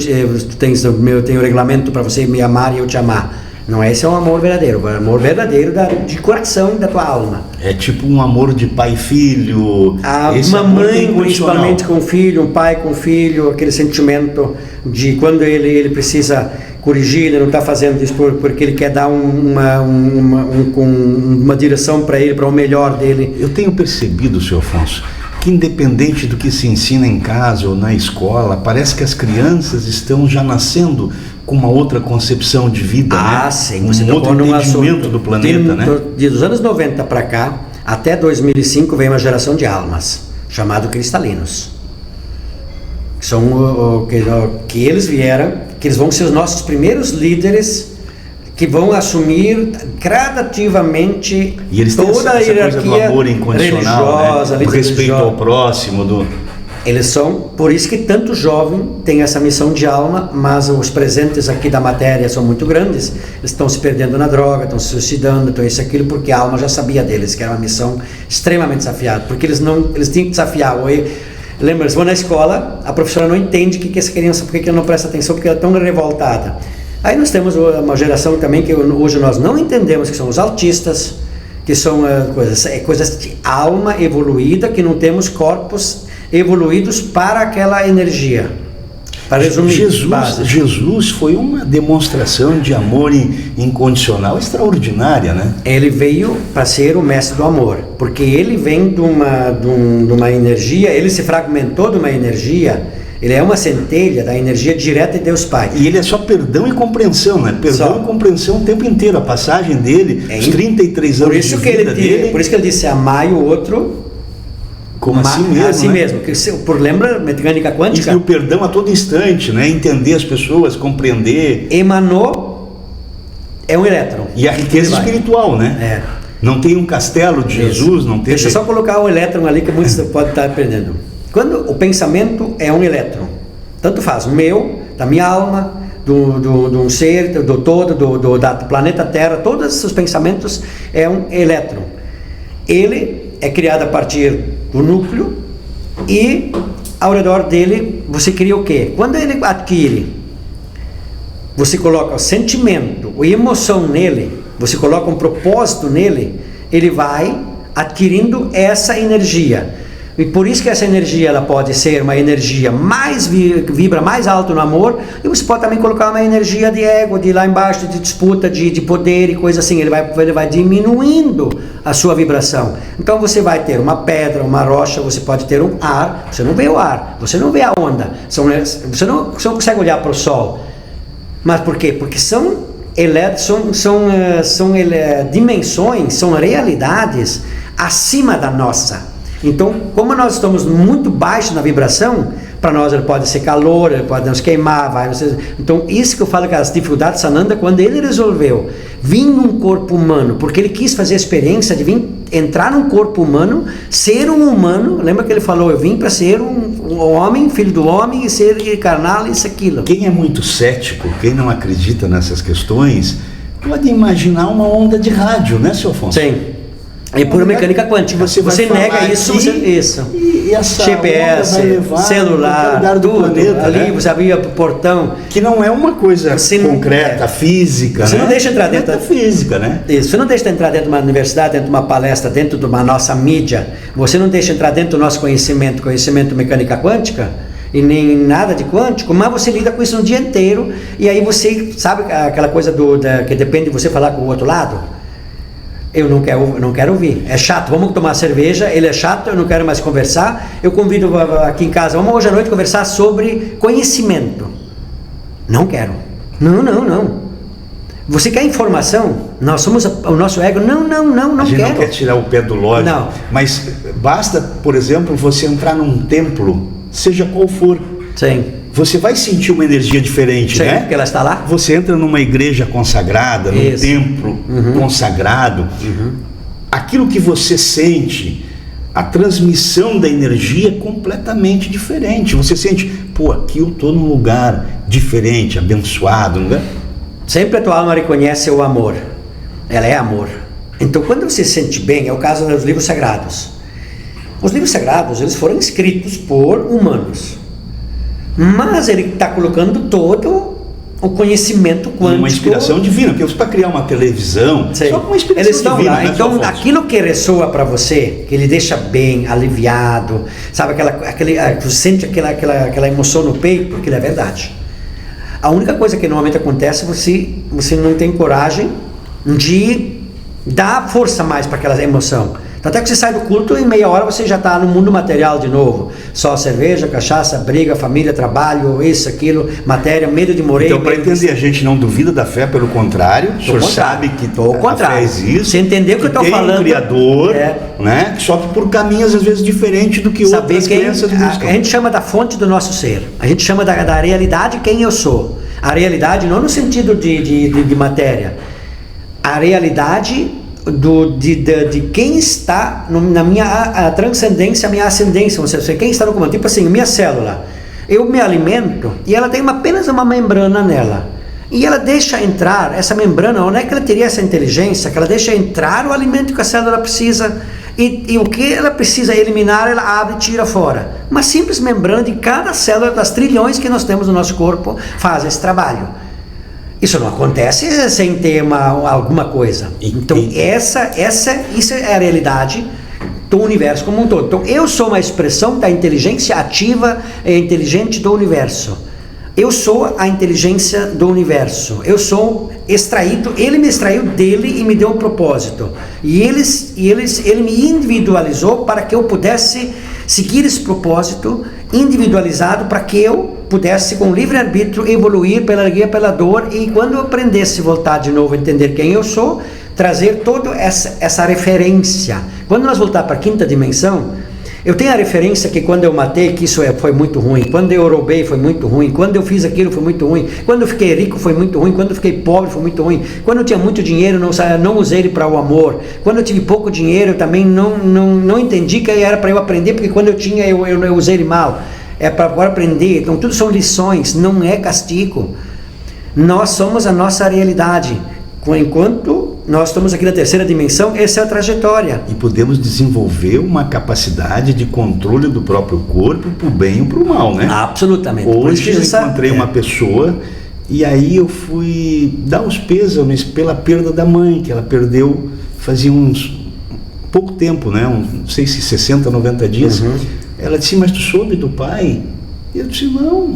tenho regulamento para você me amar e eu te amar. Não, esse é o amor verdadeiro. O amor verdadeiro de coração da tua alma. É tipo um amor de pai e filho. Uma mãe principalmente com o filho, um pai com o filho, aquele sentimento de quando ele precisa corrigir, ele não está fazendo isso porque ele quer dar uma direção para ele, para o melhor dele. Eu tenho percebido, Sr. Afonso, que independente do que se ensina em casa ou na escola, parece que as crianças estão já nascendo com uma outra concepção de vida, né? Sim. Você um outro entendimento do planeta, né? Dos anos 90 para cá, até 2005, veio uma geração de almas, chamado cristalinos. São que eles vieram, que eles vão ser os nossos primeiros líderes, que vão assumir gradativamente e eles têm toda a hierarquia coisa do amor incondicional, religiosa, né? Do respeito ao próximo, Eles são, por isso que tanto jovem tem essa missão de alma, mas os presentes aqui da matéria são muito grandes. Eles estão se perdendo na droga, estão se suicidando, estão isso, aquilo, porque a alma já sabia deles, que era uma missão extremamente desafiada, porque eles tinham que desafiar. Lembra, eles vão na escola, a professora não entende o que essa criança, por que ela não presta atenção, porque ela é tão revoltada. Aí nós temos uma geração também que hoje nós não entendemos, que são os autistas, que são coisas de alma evoluída, que não temos corpos evoluídos para aquela energia. Para resumir, Jesus foi uma demonstração de amor incondicional extraordinária, né? Ele veio para ser o mestre do amor, porque ele vem de uma energia, ele se fragmentou de uma energia. Ele é uma centelha da energia direta de Deus Pai. E ele é só perdão e compreensão, né? Perdão e compreensão o tempo inteiro. A passagem dele, os 33 anos de vida dele... Por isso que ele disse, amai o outro... Como assim mesmo, assim, né? Mesmo. Lembra mecânica quântica? E o perdão a todo instante, né? Entender as pessoas, compreender... Emanou é um elétron. E a riqueza espiritual, né? Não tem um castelo de Jesus, não tem... Deixa eu só colocar o elétron ali que muitos podem estar aprendendo. Quando o pensamento é um elétron, tanto faz, o meu, da minha alma, do ser, do todo, do planeta Terra, todos os pensamentos é um elétron. Ele é criado a partir do núcleo e ao redor dele você cria o quê? Quando ele adquire, você coloca o sentimento, a emoção nele, você coloca um propósito nele, ele vai adquirindo essa energia. E por isso que essa energia ela pode ser uma energia mais vibra mais alto no amor, e você pode também colocar uma energia de ego, de lá embaixo, de disputa, de poder e coisa assim. Ele vai diminuindo a sua vibração. Então você vai ter uma pedra, uma rocha, você pode ter um ar, você não vê o ar, você não vê a onda, você não consegue olhar para o sol. Mas por quê? Porque são dimensões, são realidades acima da nossa. Então, como nós estamos muito baixo na vibração, para nós ele pode ser calor, ele pode nos queimar, então isso que eu falo que as dificuldades Sananda, quando ele resolveu vir num corpo humano, porque ele quis fazer a experiência de entrar num corpo humano, ser um humano, lembra que ele falou, eu vim para ser um homem, filho do homem, e ser carnal, isso, aquilo. Quem é muito cético, quem não acredita nessas questões, pode imaginar uma onda de rádio, né, seu Afonso? Sim. É pura mecânica quântica. Você nega isso, isso. E essa GPS, celular, tudo. Planeta, ali, né? você abria o portão. Que não é uma coisa concreta, física. Você não deixa entrar dentro da física, né? Isso. Você não deixa entrar dentro de uma universidade, dentro de uma palestra, dentro de uma nossa mídia. Você não deixa entrar dentro do nosso conhecimento mecânica quântica. E nem nada de quântico, mas você lida com isso um dia inteiro. E aí você, sabe aquela coisa que depende de você falar com o outro lado? Eu não quero ouvir, é chato, vamos tomar cerveja, ele é chato, eu não quero mais conversar, eu convido aqui em casa, vamos hoje à noite conversar sobre conhecimento. Não quero. Não. Você quer informação? Nós somos o nosso ego, não quero. A gente não quer tirar o pé do lógico, não. Mas basta, por exemplo, você entrar num templo, seja qual for. Sim. Você vai sentir uma energia diferente, né? Porque ela está lá. Você entra numa igreja consagrada, num templo consagrado, aquilo que você sente, a transmissão da energia é completamente diferente. Você sente, pô, aqui eu estou num lugar diferente, abençoado, não é? Sempre a tua alma reconhece o amor. Ela é amor. Então, quando você se sente bem, é o caso dos livros sagrados. Os livros sagrados, eles foram escritos por humanos. Mas ele está colocando todo o conhecimento quântico. Uma inspiração divina, porque para criar uma televisão, só com uma inspiração eles estão divina. Lá. Né, então, aquilo que ressoa para você, que ele deixa bem, aliviado, sabe, você sente aquela emoção no peito, aquilo é verdade. A única coisa que normalmente acontece é você não tem coragem de dar força mais para aquela emoção. Até que você sai do culto e em meia hora você já está no mundo material de novo. Só cerveja, cachaça, briga, família, trabalho, isso, aquilo, matéria, medo de morrer. Então, para entender, a gente não duvida da fé, pelo contrário, o senhor sabe que a fé existe. Você entendeu o que eu estou falando? Tem um Criador, né? Só que por caminhos às vezes diferentes do que outras crianças buscam. A gente chama da fonte do nosso ser. A gente chama da realidade quem eu sou. A realidade não no sentido de matéria. A realidade de quem está na minha transcendência, a minha ascendência, ou seja, quem está no comando. Tipo assim, minha célula, eu me alimento e ela tem apenas uma membrana nela, e ela deixa entrar essa membrana. Onde é que ela teria essa inteligência que ela deixa entrar o alimento que a célula precisa, e o que ela precisa eliminar ela abre e tira fora. Uma simples membrana de cada célula das trilhões que nós temos no nosso corpo faz esse trabalho. Isso não acontece sem ter alguma coisa. Então isso é a realidade do universo como um todo. Então eu sou uma expressão da inteligência ativa e inteligente do universo. Eu sou a inteligência do universo. Eu sou extraído, ele me extraiu dele e me deu um propósito. E ele me individualizou para que eu pudesse seguir esse propósito individualizado, para que eu pudesse, com livre-arbítrio, evoluir pela alegria, pela dor, e quando eu aprendesse a voltar de novo a entender quem eu sou, trazer toda essa referência. Quando nós voltar para a quinta dimensão, eu tenho a referência que quando eu matei, que isso foi muito ruim, quando eu roubei foi muito ruim, quando eu fiz aquilo foi muito ruim, quando eu fiquei rico foi muito ruim, quando eu fiquei pobre foi muito ruim, quando eu tinha muito dinheiro não usei ele para o amor, quando eu tive pouco dinheiro eu também não entendi que era para eu aprender, porque quando eu tinha eu usei ele mal. É para agora aprender. Então tudo são lições, não é castigo. Nós somos a nossa realidade. Enquanto nós estamos aqui na terceira dimensão, essa é a trajetória. E podemos desenvolver uma capacidade de controle do próprio corpo para o bem ou para o mal, né? Absolutamente. Hoje eu encontrei uma pessoa, e aí eu fui dar os pêsames pela perda da mãe, que ela perdeu fazia pouco tempo, né? Não sei se 60, 90 dias. Ela disse, mas tu soube do pai? E eu disse, não,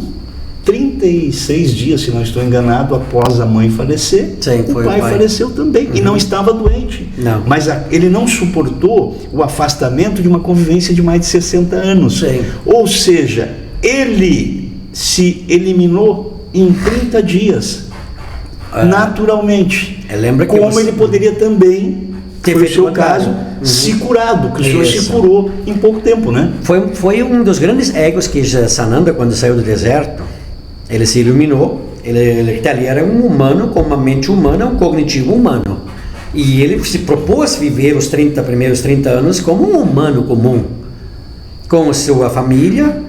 36 dias, se não estou enganado, após a mãe falecer. Sim, o pai faleceu também, e não estava doente. Não. Mas ele não suportou o afastamento de uma convivência de mais de 60 anos. Sim. Ou seja, ele se eliminou em 30 dias, naturalmente. Lembra que como ele poderia também, foi o seu caso, se curado, que o senhor se curou em pouco tempo, né? Foi um dos grandes egos que Sananda, quando saiu do deserto, ele se iluminou. Ele era um humano com uma mente humana, um cognitivo humano. E ele se propôs viver os primeiros 30 anos como um humano comum, com sua família,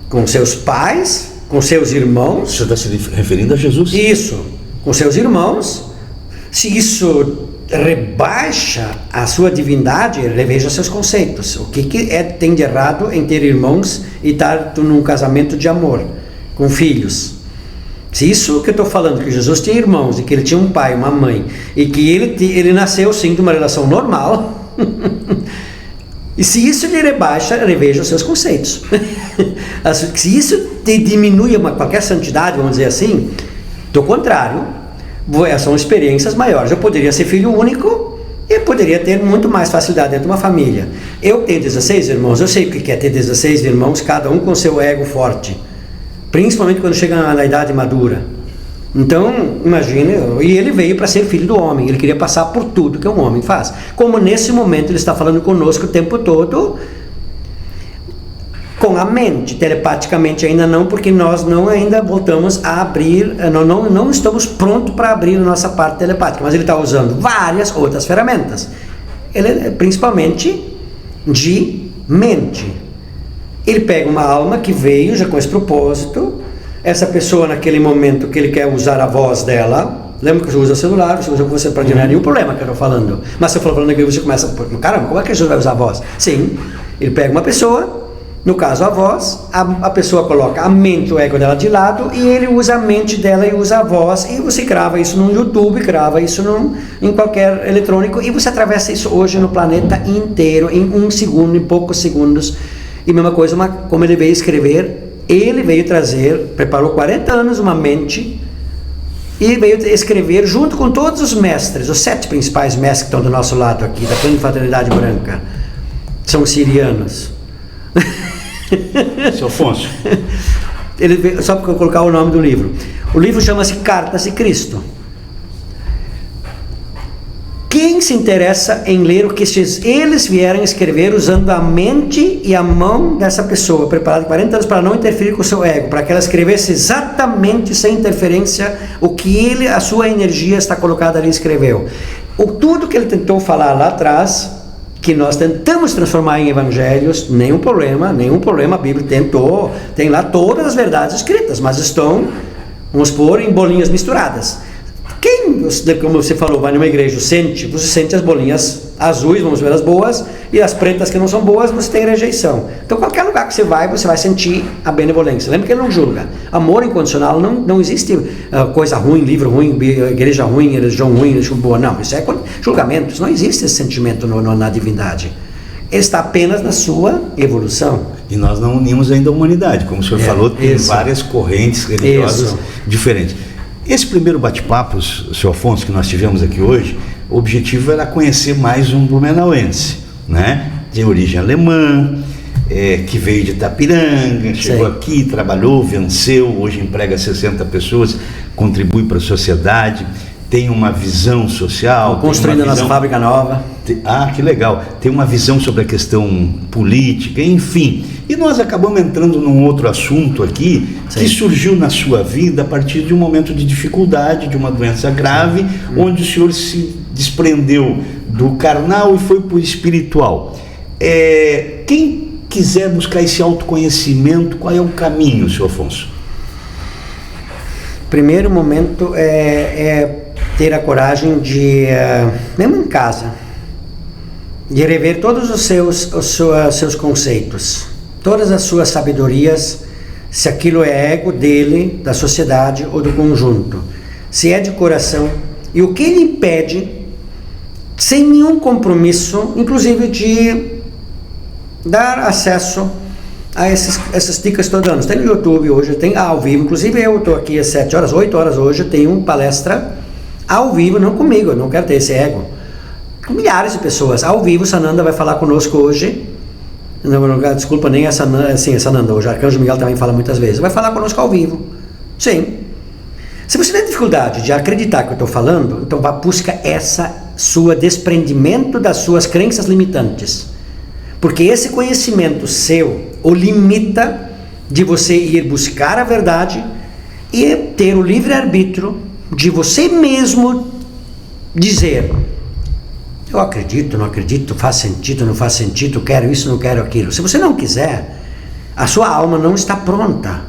com seus pais, com seus irmãos. Você está se referindo a Jesus? Isso, com seus irmãos. Se isso rebaixa a sua divindade, reveja seus conceitos. O que tem de errado em ter irmãos e estar num casamento de amor, com filhos? Se isso que eu estou falando, que Jesus tinha irmãos, e que ele tinha um pai, uma mãe, e que ele nasceu sim de uma relação normal, e se isso lhe rebaixa, reveja os seus conceitos. Se isso te diminui qualquer santidade, vamos dizer assim, do contrário, são experiências maiores. Eu poderia ser filho único e poderia ter muito mais facilidade dentro de uma família. Eu tenho 16 irmãos, eu sei o que é ter 16 irmãos, cada um com seu ego forte, principalmente quando chega na idade madura. Então, imagine, e ele veio para ser filho do homem, ele queria passar por tudo que um homem faz. Como nesse momento ele está falando conosco o tempo todo, com a mente, telepaticamente ainda não, porque nós não ainda voltamos a abrir, não estamos prontos para abrir a nossa parte telepática, mas ele está usando várias outras ferramentas. Ele é principalmente de mente. Ele pega uma alma que veio já com esse propósito, essa pessoa naquele momento que ele quer usar a voz dela, lembra que você usa celular, você usa você para não é nenhum problema que eu estou falando, mas se eu for falando aqui você começa, caramba, como é que Jesus vai usar a voz? Sim, ele pega uma pessoa, no caso a voz, a pessoa coloca a mente, o ego dela de lado, e ele usa a mente dela e usa a voz, e você grava isso no YouTube, grava isso em qualquer eletrônico, e você atravessa isso hoje no planeta inteiro, em 1 segundo, em poucos segundos. E mesma coisa, como ele veio escrever, ele veio trazer, preparou 40 anos uma mente, e veio escrever junto com todos os mestres, os 7 principais mestres que estão do nosso lado aqui, da Plena Fraternidade Branca. São sirianos. Seu Afonso. Só para colocar o nome do livro. O livro chama-se Cartas de Cristo. Quem se interessa em ler o que eles vieram escrever usando a mente e a mão dessa pessoa, preparada há 40 anos para não interferir com o seu ego, para que ela escrevesse exatamente, sem interferência, o que a sua energia está colocada ali, escreveu. Tudo que ele tentou falar lá atrás, que nós tentamos transformar em evangelhos, nenhum problema, a Bíblia tentou, tem lá todas as verdades escritas, mas estão, vamos pôr, em bolinhas misturadas. Quem, como você falou, vai numa igreja, você sente as bolinhas azuis, vamos ver as boas, e as pretas que não são boas, você tem rejeição. Então, qualquer lugar que você vai sentir a benevolência. Lembra que ele não julga. Amor incondicional, não existe coisa ruim, livro ruim, igreja ruim, religião ruim, religião boa. Não, isso é julgamento. Isso não existe esse sentimento na divindade. Ele está apenas na sua evolução. E nós não unimos ainda a humanidade. Como o senhor falou, tem várias correntes religiosas diferentes. Esse primeiro bate-papo, seu Afonso, que nós tivemos aqui hoje, o objetivo era conhecer mais um blumenauense, né? De origem alemã, que veio de Itapiranga, chegou aqui, trabalhou, venceu, hoje emprega 60 pessoas, contribui para a sociedade, tem uma visão social. Construindo a nossa fábrica nova. Que legal. Tem uma visão sobre a questão política, enfim. E nós acabamos entrando num outro assunto aqui, que surgiu na sua vida a partir de um momento de dificuldade, de uma doença grave, onde o senhor se desprendeu do carnal e foi para o espiritual. Quem quiser buscar esse autoconhecimento, qual é o caminho, senhor Afonso? Primeiro momento é ter a coragem de, mesmo em casa, de rever todos os seus conceitos, todas as suas sabedorias, se aquilo é ego dele, da sociedade ou do conjunto, se é de coração, e o que ele impede, sem nenhum compromisso, inclusive de dar acesso a essas dicas que estou dando. Tem no YouTube hoje, tem ao vivo, inclusive eu estou aqui às 7 horas, 8 horas hoje, eu tenho uma palestra ao vivo, não comigo, eu não quero ter esse ego, com milhares de pessoas, ao vivo. Sananda vai falar conosco hoje, desculpa, nem essa Sananda, hoje o Arcanjo Miguel também fala muitas vezes, vai falar conosco ao vivo, sim. Se você tem dificuldade de acreditar que eu estou falando, então busca essa sua desprendimento das suas crenças limitantes, porque esse conhecimento seu o limita de você ir buscar a verdade e ter o livre-arbítrio de você mesmo dizer: eu acredito, não acredito, faz sentido, não faz sentido, quero isso, não quero aquilo. Se você não quiser, a sua alma não está pronta,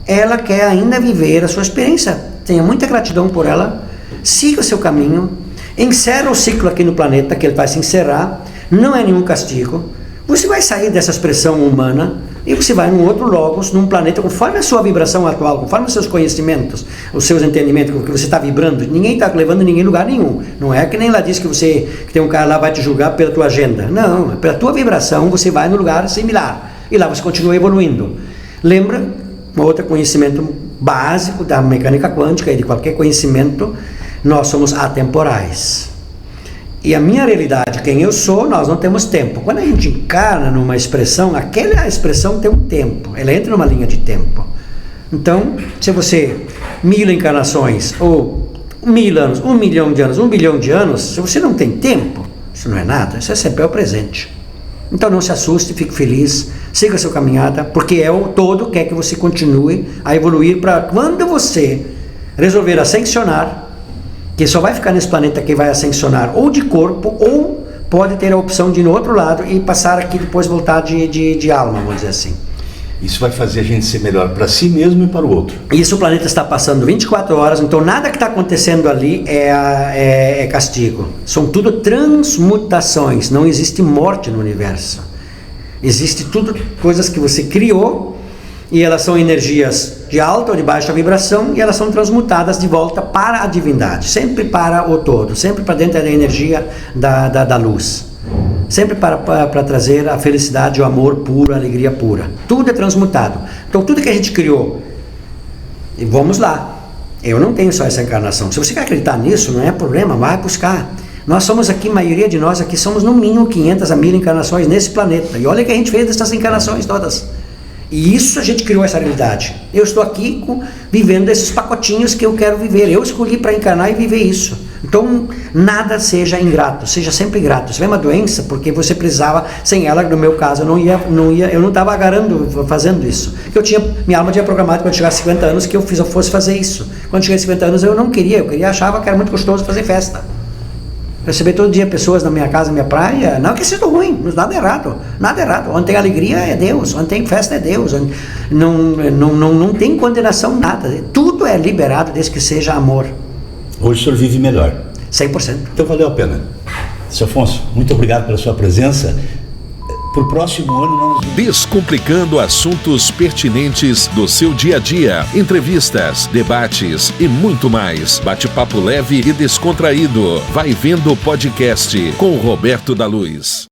ela quer ainda viver a sua experiência, tenha muita gratidão por ela, siga o seu caminho, encerra o ciclo aqui no planeta, que ele vai se encerrar, não é nenhum castigo. Você vai sair dessa expressão humana e você vai num outro logos, num planeta, conforme a sua vibração atual, conforme os seus conhecimentos, os seus entendimentos, que você está vibrando. Ninguém está levando ninguém a lugar nenhum. Não é que nem lá diz que tem um cara lá vai te julgar pela tua agenda. Não, pela tua vibração você vai no lugar similar. E lá você continua evoluindo. Lembra, um outro conhecimento básico da mecânica quântica e de qualquer conhecimento, nós somos atemporais. E a minha realidade, quem eu sou, nós não temos tempo. Quando a gente encarna numa expressão, aquela expressão tem um tempo, ela entra numa linha de tempo. Então, se você 1000 encarnações, ou 1000 anos, 1 milhão de anos, 1 bilhão de anos, se você não tem tempo, isso não é nada, isso é sempre o presente. Então não se assuste, fique feliz, siga a sua caminhada, porque o todo quer que você continue a evoluir para quando você resolver ascensionar, que só vai ficar nesse planeta que vai ascensionar ou de corpo, ou pode ter a opção de ir no outro lado e passar aqui depois voltar de alma, vamos dizer assim. Isso vai fazer a gente ser melhor para si mesmo e para o outro. Isso, o planeta está passando 24 horas, então nada que está acontecendo ali é castigo. São tudo transmutações, não existe morte no universo. Existe tudo coisas que você criou, e elas são energias de alta ou de baixa vibração, e elas são transmutadas de volta para a divindade, sempre para o todo, sempre para dentro da energia da luz, sempre para trazer a felicidade, o amor puro, a alegria pura. Tudo é transmutado. Então tudo que a gente criou, e vamos lá, eu não tenho só essa encarnação. Se você quer acreditar nisso, não é problema, vai buscar. Nós somos aqui, a maioria de nós aqui, somos no mínimo 500 a 1000 encarnações nesse planeta. E olha que a gente fez dessas encarnações todas. E isso a gente criou essa realidade. Eu estou aqui vivendo esses pacotinhos que eu quero viver. Eu escolhi para encarnar e viver isso. Então, nada seja ingrato, seja sempre grato. Se vem uma doença, porque você precisava, sem ela, no meu caso, eu não estava agarrando, fazendo isso. Minha alma tinha programado quando chegasse a 50 anos que eu fosse fazer isso. Quando cheguei a 50 anos eu não queria, achava que era muito gostoso fazer festa. Receber todo dia pessoas na minha casa, na minha praia, não que seja ruim, nada errado. Onde tem alegria é Deus, onde tem festa é Deus, não tem condenação, nada. Tudo é liberado desde que seja amor. Hoje o senhor vive melhor. 100%. Então valeu a pena. Seu Afonso, muito obrigado pela sua presença. Pro próximo ano nós... Descomplicando assuntos pertinentes do seu dia a dia, entrevistas, debates e muito mais. Bate-papo leve e descontraído. Vai Vendo o podcast com Roberto da Luz.